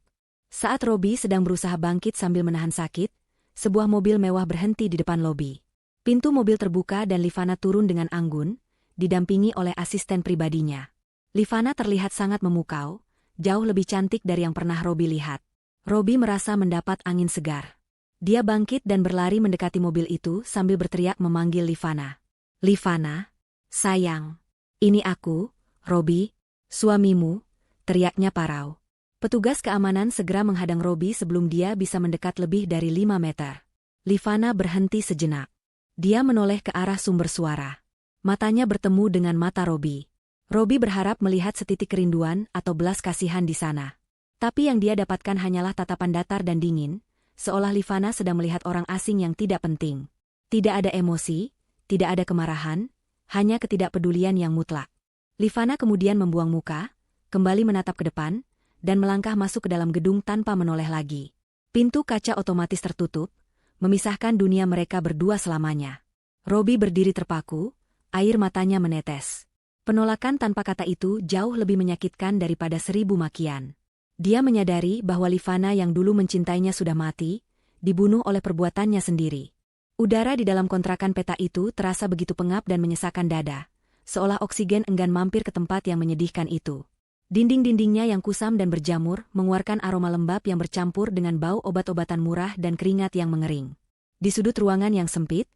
Saat Robi sedang berusaha bangkit sambil menahan sakit, sebuah mobil mewah berhenti di depan lobi. Pintu mobil terbuka dan Livana turun dengan anggun, didampingi oleh asisten pribadinya. Livana terlihat sangat memukau, jauh lebih cantik dari yang pernah Robi lihat. Robi merasa mendapat angin segar. Dia bangkit dan berlari mendekati mobil itu sambil berteriak memanggil Livana. Livana, sayang. Ini aku, Robi, suamimu, teriaknya parau. Petugas keamanan segera menghadang Robi sebelum dia bisa mendekat lebih dari 5 meter. Livana berhenti sejenak. Dia menoleh ke arah sumber suara. Matanya bertemu dengan mata Robi. Robi berharap melihat setitik kerinduan atau belas kasihan di sana. Tapi yang dia dapatkan hanyalah tatapan datar dan dingin, seolah Livana sedang melihat orang asing yang tidak penting. Tidak ada emosi, tidak ada kemarahan, hanya ketidakpedulian yang mutlak. Livana kemudian membuang muka, kembali menatap ke depan, dan melangkah masuk ke dalam gedung tanpa menoleh lagi. Pintu kaca otomatis tertutup, memisahkan dunia mereka berdua selamanya. Robi berdiri terpaku, air matanya menetes. Penolakan tanpa kata itu jauh lebih menyakitkan daripada 1000 makian. Dia menyadari bahwa Livana yang dulu mencintainya sudah mati, dibunuh oleh perbuatannya sendiri. Udara di dalam kontrakan peta itu terasa begitu pengap dan menyesakkan dada, seolah oksigen enggan mampir ke tempat yang menyedihkan itu. Dinding-dindingnya yang kusam dan berjamur mengeluarkan aroma lembab yang bercampur dengan bau obat-obatan murah dan keringat yang mengering. Di sudut ruangan yang sempit,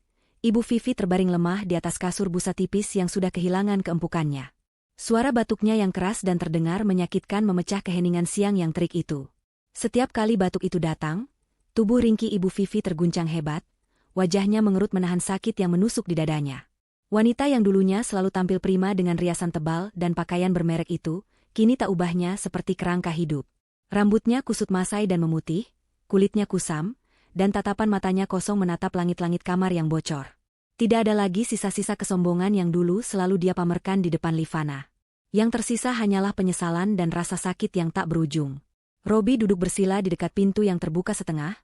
Ibu Vivi terbaring lemah di atas kasur busa tipis yang sudah kehilangan keempukannya. Suara batuknya yang keras dan terdengar menyakitkan memecah keheningan siang yang terik itu. Setiap kali batuk itu datang, tubuh ringkih Ibu Vivi terguncang hebat, wajahnya mengerut menahan sakit yang menusuk di dadanya. Wanita yang dulunya selalu tampil prima dengan riasan tebal dan pakaian bermerek itu, kini tak ubahnya seperti kerangka hidup. Rambutnya kusut masai dan memutih, kulitnya kusam, dan tatapan matanya kosong menatap langit-langit kamar yang bocor. Tidak ada lagi sisa-sisa kesombongan yang dulu selalu dia pamerkan di depan Livana. Yang tersisa hanyalah penyesalan dan rasa sakit yang tak berujung. Robi duduk bersila di dekat pintu yang terbuka setengah,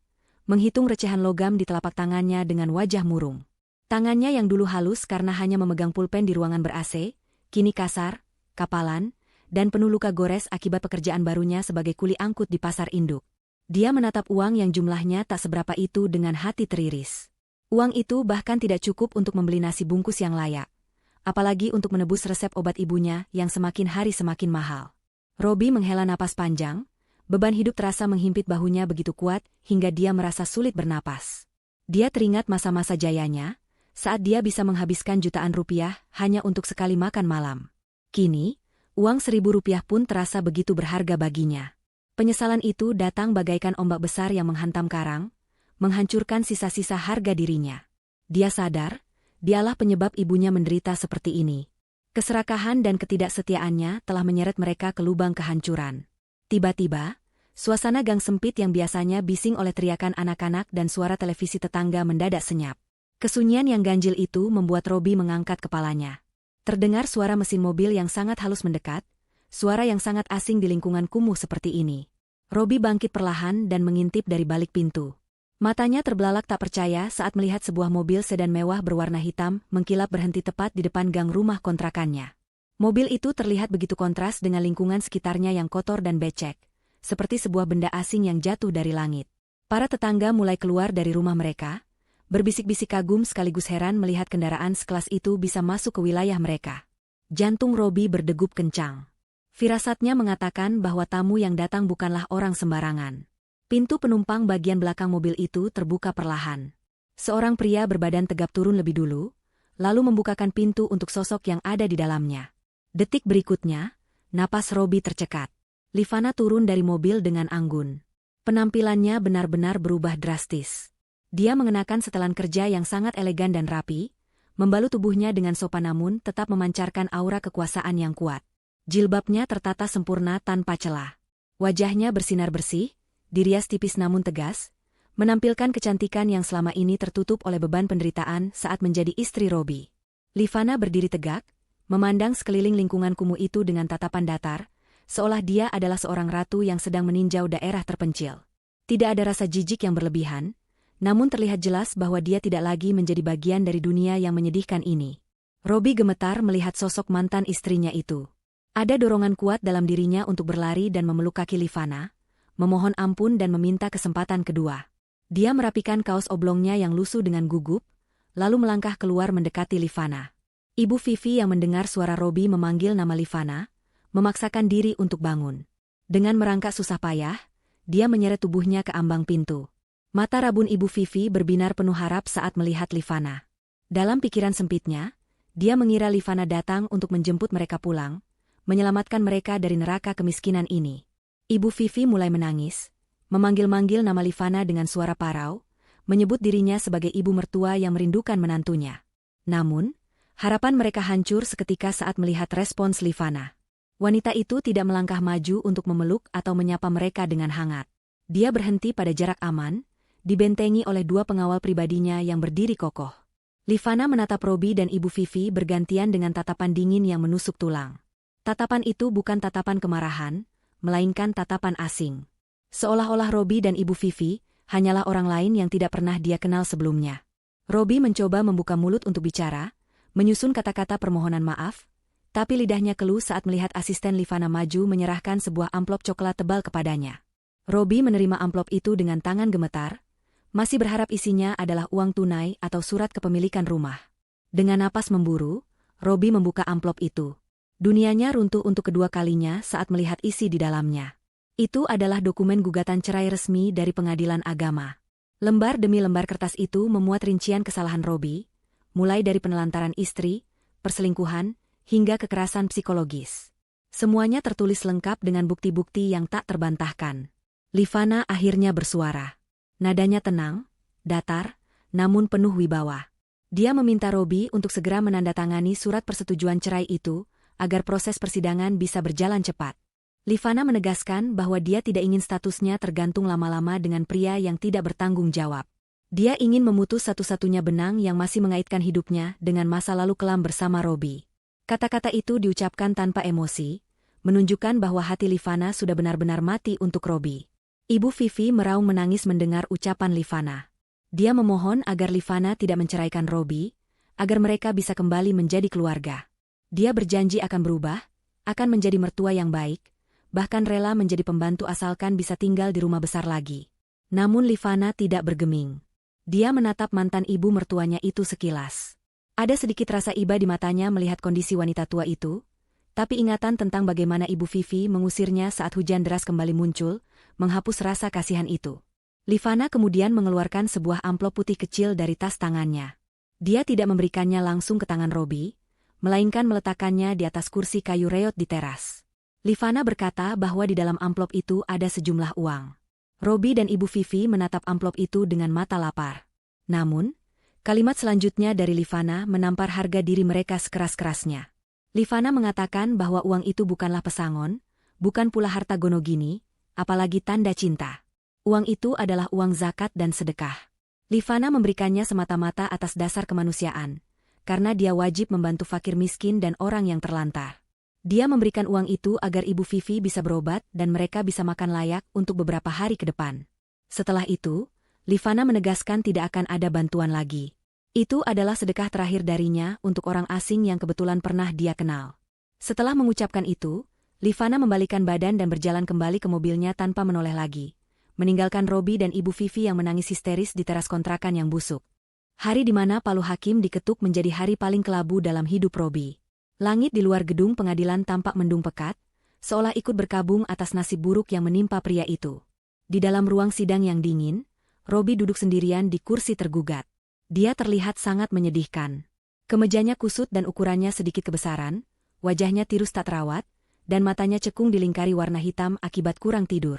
menghitung recehan logam di telapak tangannya dengan wajah murung. Tangannya yang dulu halus karena hanya memegang pulpen di ruangan ber-AC, kini kasar, kapalan, dan penuh luka gores akibat pekerjaan barunya sebagai kuli angkut di pasar induk. Dia menatap uang yang jumlahnya tak seberapa itu dengan hati teriris. Uang itu bahkan tidak cukup untuk membeli nasi bungkus yang layak, apalagi untuk menebus resep obat ibunya yang semakin hari semakin mahal. Robi menghela napas panjang, beban hidup terasa menghimpit bahunya begitu kuat hingga dia merasa sulit bernapas. Dia teringat masa-masa jayanya, saat dia bisa menghabiskan jutaan rupiah hanya untuk sekali makan malam. Kini, uang 1000 rupiah pun terasa begitu berharga baginya. Penyesalan itu datang bagaikan ombak besar yang menghantam karang, menghancurkan sisa-sisa harga dirinya. Dia sadar, dialah penyebab ibunya menderita seperti ini. Keserakahan dan ketidaksetiaannya telah menyeret mereka ke lubang kehancuran. Tiba-tiba, suasana gang sempit yang biasanya bising oleh teriakan anak-anak dan suara televisi tetangga mendadak senyap. Kesunyian yang ganjil itu membuat Robi mengangkat kepalanya. Terdengar suara mesin mobil yang sangat halus mendekat, suara yang sangat asing di lingkungan kumuh seperti ini. Robi bangkit perlahan dan mengintip dari balik pintu. Matanya terbelalak tak percaya saat melihat sebuah mobil sedan mewah berwarna hitam mengkilap berhenti tepat di depan gang rumah kontrakannya. Mobil itu terlihat begitu kontras dengan lingkungan sekitarnya yang kotor dan becek, seperti sebuah benda asing yang jatuh dari langit. Para tetangga mulai keluar dari rumah mereka, berbisik-bisik kagum sekaligus heran melihat kendaraan sekelas itu bisa masuk ke wilayah mereka. Jantung Robi berdegup kencang. Firasatnya mengatakan bahwa tamu yang datang bukanlah orang sembarangan. Pintu penumpang bagian belakang mobil itu terbuka perlahan. Seorang pria berbadan tegap turun lebih dulu, lalu membukakan pintu untuk sosok yang ada di dalamnya. Detik berikutnya, napas Robi tercekat. Livana turun dari mobil dengan anggun. Penampilannya benar-benar berubah drastis. Dia mengenakan setelan kerja yang sangat elegan dan rapi, membalut tubuhnya dengan sopan namun tetap memancarkan aura kekuasaan yang kuat. Jilbabnya tertata sempurna tanpa celah. Wajahnya bersinar bersih, dirias tipis namun tegas, menampilkan kecantikan yang selama ini tertutup oleh beban penderitaan saat menjadi istri Robi. Livana berdiri tegak, memandang sekeliling lingkungan kumuh itu dengan tatapan datar, seolah dia adalah seorang ratu yang sedang meninjau daerah terpencil. Tidak ada rasa jijik yang berlebihan, namun terlihat jelas bahwa dia tidak lagi menjadi bagian dari dunia yang menyedihkan ini. Robi gemetar melihat sosok mantan istrinya itu. Ada dorongan kuat dalam dirinya untuk berlari dan memeluk kaki Livana, memohon ampun dan meminta kesempatan kedua. Dia merapikan kaos oblongnya yang lusuh dengan gugup, lalu melangkah keluar mendekati Livana. Ibu Vivi yang mendengar suara Robi memanggil nama Livana, memaksakan diri untuk bangun. Dengan merangkak susah payah, dia menyeret tubuhnya ke ambang pintu. Mata rabun Ibu Vivi berbinar penuh harap saat melihat Livana. Dalam pikiran sempitnya, dia mengira Livana datang untuk menjemput mereka pulang, menyelamatkan mereka dari neraka kemiskinan ini. Ibu Vivi mulai menangis, memanggil-manggil nama Livana dengan suara parau, menyebut dirinya sebagai ibu mertua yang merindukan menantunya. Namun, Harapan mereka hancur seketika saat melihat respons Livana. Wanita itu tidak melangkah maju untuk memeluk atau menyapa mereka dengan hangat. Dia berhenti pada jarak aman, dibentengi oleh dua pengawal pribadinya yang berdiri kokoh. Livana menatap Robi dan Ibu Vivi bergantian dengan tatapan dingin yang menusuk tulang. Tatapan itu bukan tatapan kemarahan, melainkan tatapan asing. Seolah-olah Robi dan Ibu Vivi hanyalah orang lain yang tidak pernah dia kenal sebelumnya. Robi mencoba membuka mulut untuk bicara, menyusun kata-kata permohonan maaf, tapi lidahnya keluh saat melihat asisten Livana maju menyerahkan sebuah amplop coklat tebal kepadanya. Robi menerima amplop itu dengan tangan gemetar, masih berharap isinya adalah uang tunai atau surat kepemilikan rumah. Dengan napas memburu, Robi membuka amplop itu. Dunianya runtuh untuk kedua kalinya saat melihat isi di dalamnya. Itu adalah dokumen gugatan cerai resmi dari pengadilan agama. Lembar demi lembar kertas itu memuat rincian kesalahan Robi, mulai dari penelantaran istri, perselingkuhan, hingga kekerasan psikologis. Semuanya tertulis lengkap dengan bukti-bukti yang tak terbantahkan. Livana akhirnya bersuara. Nadanya tenang, datar, namun penuh wibawa. Dia meminta Robi untuk segera menandatangani surat persetujuan cerai itu, agar proses persidangan bisa berjalan cepat. Livana menegaskan bahwa dia tidak ingin statusnya tergantung lama-lama dengan pria yang tidak bertanggung jawab. Dia ingin memutus satu-satunya benang yang masih mengaitkan hidupnya dengan masa lalu kelam bersama Robi. Kata-kata itu diucapkan tanpa emosi, menunjukkan bahwa hati Livana sudah benar-benar mati untuk Robi. Ibu Vivi meraung menangis mendengar ucapan Livana. Dia memohon agar Livana tidak menceraikan Robi, agar mereka bisa kembali menjadi keluarga. Dia berjanji akan berubah, akan menjadi mertua yang baik, bahkan rela menjadi pembantu asalkan bisa tinggal di rumah besar lagi. Namun Livana tidak bergeming. Dia menatap mantan ibu mertuanya itu sekilas. Ada sedikit rasa iba di matanya melihat kondisi wanita tua itu, tapi ingatan tentang bagaimana Ibu Vivi mengusirnya saat hujan deras kembali muncul, menghapus rasa kasihan itu. Livana kemudian mengeluarkan sebuah amplop putih kecil dari tas tangannya. Dia tidak memberikannya langsung ke tangan Robi, melainkan meletakkannya di atas kursi kayu reot di teras. Livana berkata bahwa di dalam amplop itu ada sejumlah uang. Robi dan Ibu Vivi menatap amplop itu dengan mata lapar. Namun, kalimat selanjutnya dari Livana menampar harga diri mereka sekeras-kerasnya. Livana mengatakan bahwa uang itu bukanlah pesangon, bukan pula harta gonogini, apalagi tanda cinta. Uang itu adalah uang zakat dan sedekah. Livana memberikannya semata-mata atas dasar kemanusiaan, karena dia wajib membantu fakir miskin dan orang yang terlantar. Dia memberikan uang itu agar Ibu Vivi bisa berobat dan mereka bisa makan layak untuk beberapa hari ke depan. Setelah itu, Livana menegaskan tidak akan ada bantuan lagi. Itu adalah sedekah terakhir darinya untuk orang asing yang kebetulan pernah dia kenal. Setelah mengucapkan itu, Livana membalikan badan dan berjalan kembali ke mobilnya tanpa menoleh lagi, meninggalkan Robi dan Ibu Vivi yang menangis histeris di teras kontrakan yang busuk. Hari di mana palu hakim diketuk menjadi hari paling kelabu dalam hidup Robi. Langit di luar gedung pengadilan tampak mendung pekat, seolah ikut berkabung atas nasib buruk yang menimpa pria itu. Di dalam ruang sidang yang dingin, Robi duduk sendirian di kursi tergugat. Dia terlihat sangat menyedihkan. Kemejanya kusut dan ukurannya sedikit kebesaran, wajahnya tirus tak terawat, dan matanya cekung dilingkari warna hitam akibat kurang tidur.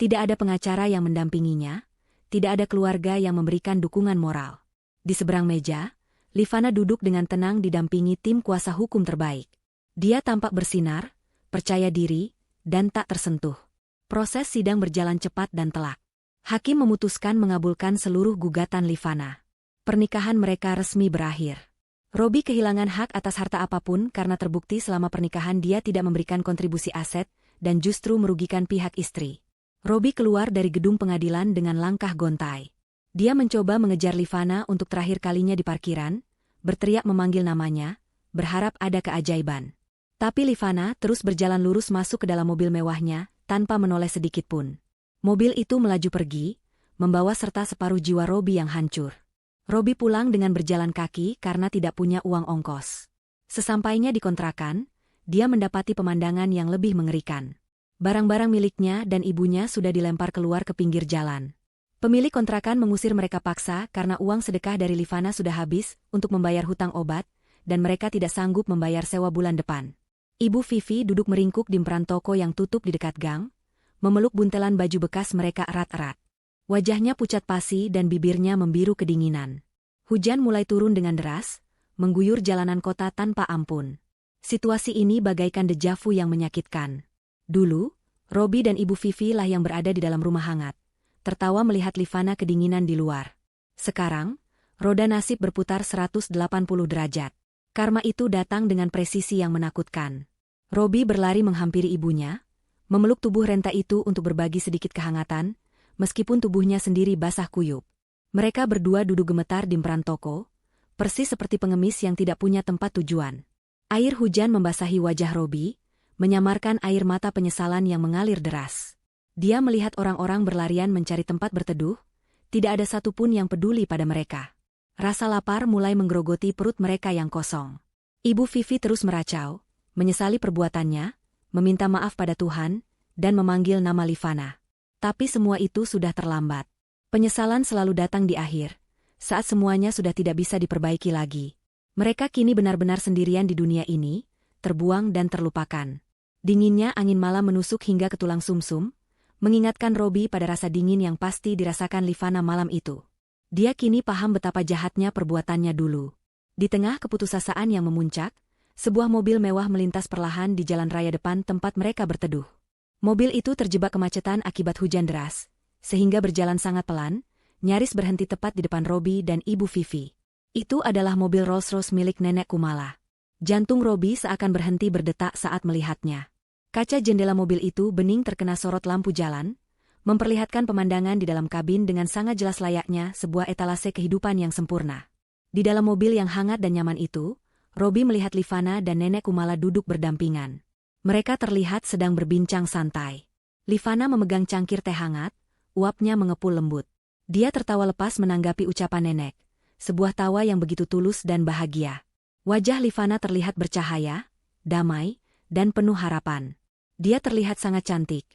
Tidak ada pengacara yang mendampinginya, tidak ada keluarga yang memberikan dukungan moral. Di seberang meja, Livana duduk dengan tenang didampingi tim kuasa hukum terbaik. Dia tampak bersinar, percaya diri, dan tak tersentuh. Proses sidang berjalan cepat dan telak. Hakim memutuskan mengabulkan seluruh gugatan Livana. Pernikahan mereka resmi berakhir. Robi kehilangan hak atas harta apapun karena terbukti selama pernikahan dia tidak memberikan kontribusi aset dan justru merugikan pihak istri. Robi keluar dari gedung pengadilan dengan langkah gontai. Dia mencoba mengejar Livana untuk terakhir kalinya di parkiran, berteriak memanggil namanya, berharap ada keajaiban. Tapi Livana terus berjalan lurus masuk ke dalam mobil mewahnya, tanpa menoleh sedikit pun. Mobil itu melaju pergi, membawa serta separuh jiwa Robi yang hancur. Robi pulang dengan berjalan kaki karena tidak punya uang ongkos. Sesampainya di kontrakan, dia mendapati pemandangan yang lebih mengerikan. Barang-barang miliknya dan ibunya sudah dilempar keluar ke pinggir jalan. Pemilik kontrakan mengusir mereka paksa karena uang sedekah dari Livana sudah habis untuk membayar hutang obat, dan mereka tidak sanggup membayar sewa bulan depan. Ibu Vivi duduk meringkuk di emperan toko yang tutup di dekat gang, memeluk buntelan baju bekas mereka erat-erat. Wajahnya pucat pasi dan bibirnya membiru kedinginan. Hujan mulai turun dengan deras, mengguyur jalanan kota tanpa ampun. Situasi ini bagaikan dejavu yang menyakitkan. Dulu, Robi dan Ibu Vivi lah yang berada di dalam rumah hangat, tertawa melihat Livana kedinginan di luar. Sekarang, roda nasib berputar 180 derajat. Karma itu datang dengan presisi yang menakutkan. Robi berlari menghampiri ibunya, memeluk tubuh renta itu untuk berbagi sedikit kehangatan, meskipun tubuhnya sendiri basah kuyup. Mereka berdua duduk gemetar di emperan toko, persis seperti pengemis yang tidak punya tempat tujuan. Air hujan membasahi wajah Robi, menyamarkan air mata penyesalan yang mengalir deras. Dia melihat orang-orang berlarian mencari tempat berteduh, tidak ada satupun yang peduli pada mereka. Rasa lapar mulai menggerogoti perut mereka yang kosong. Ibu Vivi terus meracau, menyesali perbuatannya, meminta maaf pada Tuhan, dan memanggil nama Livana. Tapi semua itu sudah terlambat. Penyesalan selalu datang di akhir, saat semuanya sudah tidak bisa diperbaiki lagi. Mereka kini benar-benar sendirian di dunia ini, terbuang dan terlupakan. Dinginnya angin malam menusuk hingga ke tulang sumsum, mengingatkan Robi pada rasa dingin yang pasti dirasakan Livana malam itu. Dia kini paham betapa jahatnya perbuatannya dulu. Di tengah keputusasaan yang memuncak, sebuah mobil mewah melintas perlahan di jalan raya depan tempat mereka berteduh. Mobil itu terjebak kemacetan akibat hujan deras, sehingga berjalan sangat pelan, nyaris berhenti tepat di depan Robi dan Ibu Vivi. Itu adalah mobil Rolls-Royce milik Nenek Kumala. Jantung Robi seakan berhenti berdetak saat melihatnya. Kaca jendela mobil itu bening terkena sorot lampu jalan, memperlihatkan pemandangan di dalam kabin dengan sangat jelas layaknya sebuah etalase kehidupan yang sempurna. Di dalam mobil yang hangat dan nyaman itu, Robi melihat Livana dan Nenek Kumala duduk berdampingan. Mereka terlihat sedang berbincang santai. Livana memegang cangkir teh hangat, uapnya mengepul lembut. Dia tertawa lepas menanggapi ucapan nenek, sebuah tawa yang begitu tulus dan bahagia. Wajah Livana terlihat bercahaya, damai, dan penuh harapan. Dia terlihat sangat cantik,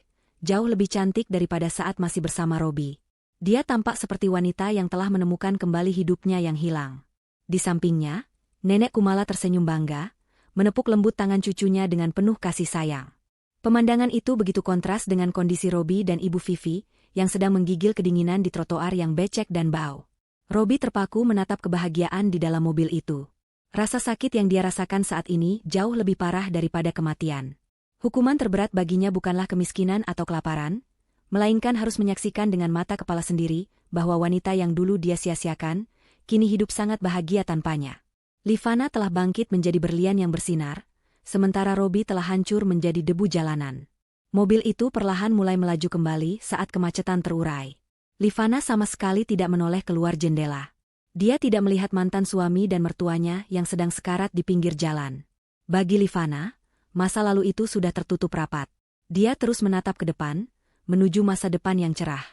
jauh lebih cantik daripada saat masih bersama Robi. Dia tampak seperti wanita yang telah menemukan kembali hidupnya yang hilang. Di sampingnya, Nenek Kumala tersenyum bangga, menepuk lembut tangan cucunya dengan penuh kasih sayang. Pemandangan itu begitu kontras dengan kondisi Robi dan Ibu Vivi, yang sedang menggigil kedinginan di trotoar yang becek dan bau. Robi terpaku menatap kebahagiaan di dalam mobil itu. Rasa sakit yang dia rasakan saat ini jauh lebih parah daripada kematian. Hukuman terberat baginya bukanlah kemiskinan atau kelaparan, melainkan harus menyaksikan dengan mata kepala sendiri bahwa wanita yang dulu dia sia-siakan, kini hidup sangat bahagia tanpanya. Livana telah bangkit menjadi berlian yang bersinar, sementara Robi telah hancur menjadi debu jalanan. Mobil itu perlahan mulai melaju kembali saat kemacetan terurai. Livana sama sekali tidak menoleh keluar jendela. Dia tidak melihat mantan suami dan mertuanya yang sedang sekarat di pinggir jalan. Bagi Livana, masa lalu itu sudah tertutup rapat. Dia terus menatap ke depan, menuju masa depan yang cerah.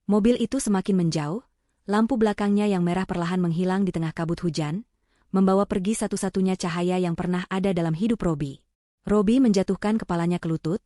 Mobil itu semakin menjauh, lampu belakangnya yang merah perlahan menghilang di tengah kabut hujan, membawa pergi satu-satunya cahaya yang pernah ada dalam hidup Robi. Robi menjatuhkan kepalanya ke lutut,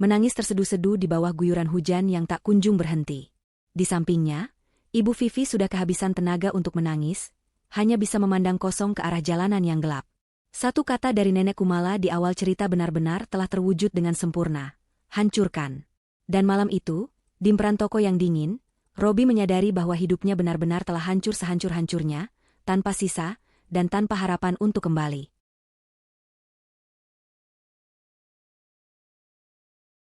menangis terseduh-seduh di bawah guyuran hujan yang tak kunjung berhenti. Di sampingnya, Ibu Vivi sudah kehabisan tenaga untuk menangis, hanya bisa memandang kosong ke arah jalanan yang gelap. Satu kata dari Nenek Kumala di awal cerita benar-benar telah terwujud dengan sempurna, hancurkan. Dan malam itu, di emperan toko yang dingin, Robi menyadari bahwa hidupnya benar-benar telah hancur sehancur-hancurnya, tanpa sisa, dan tanpa harapan untuk kembali.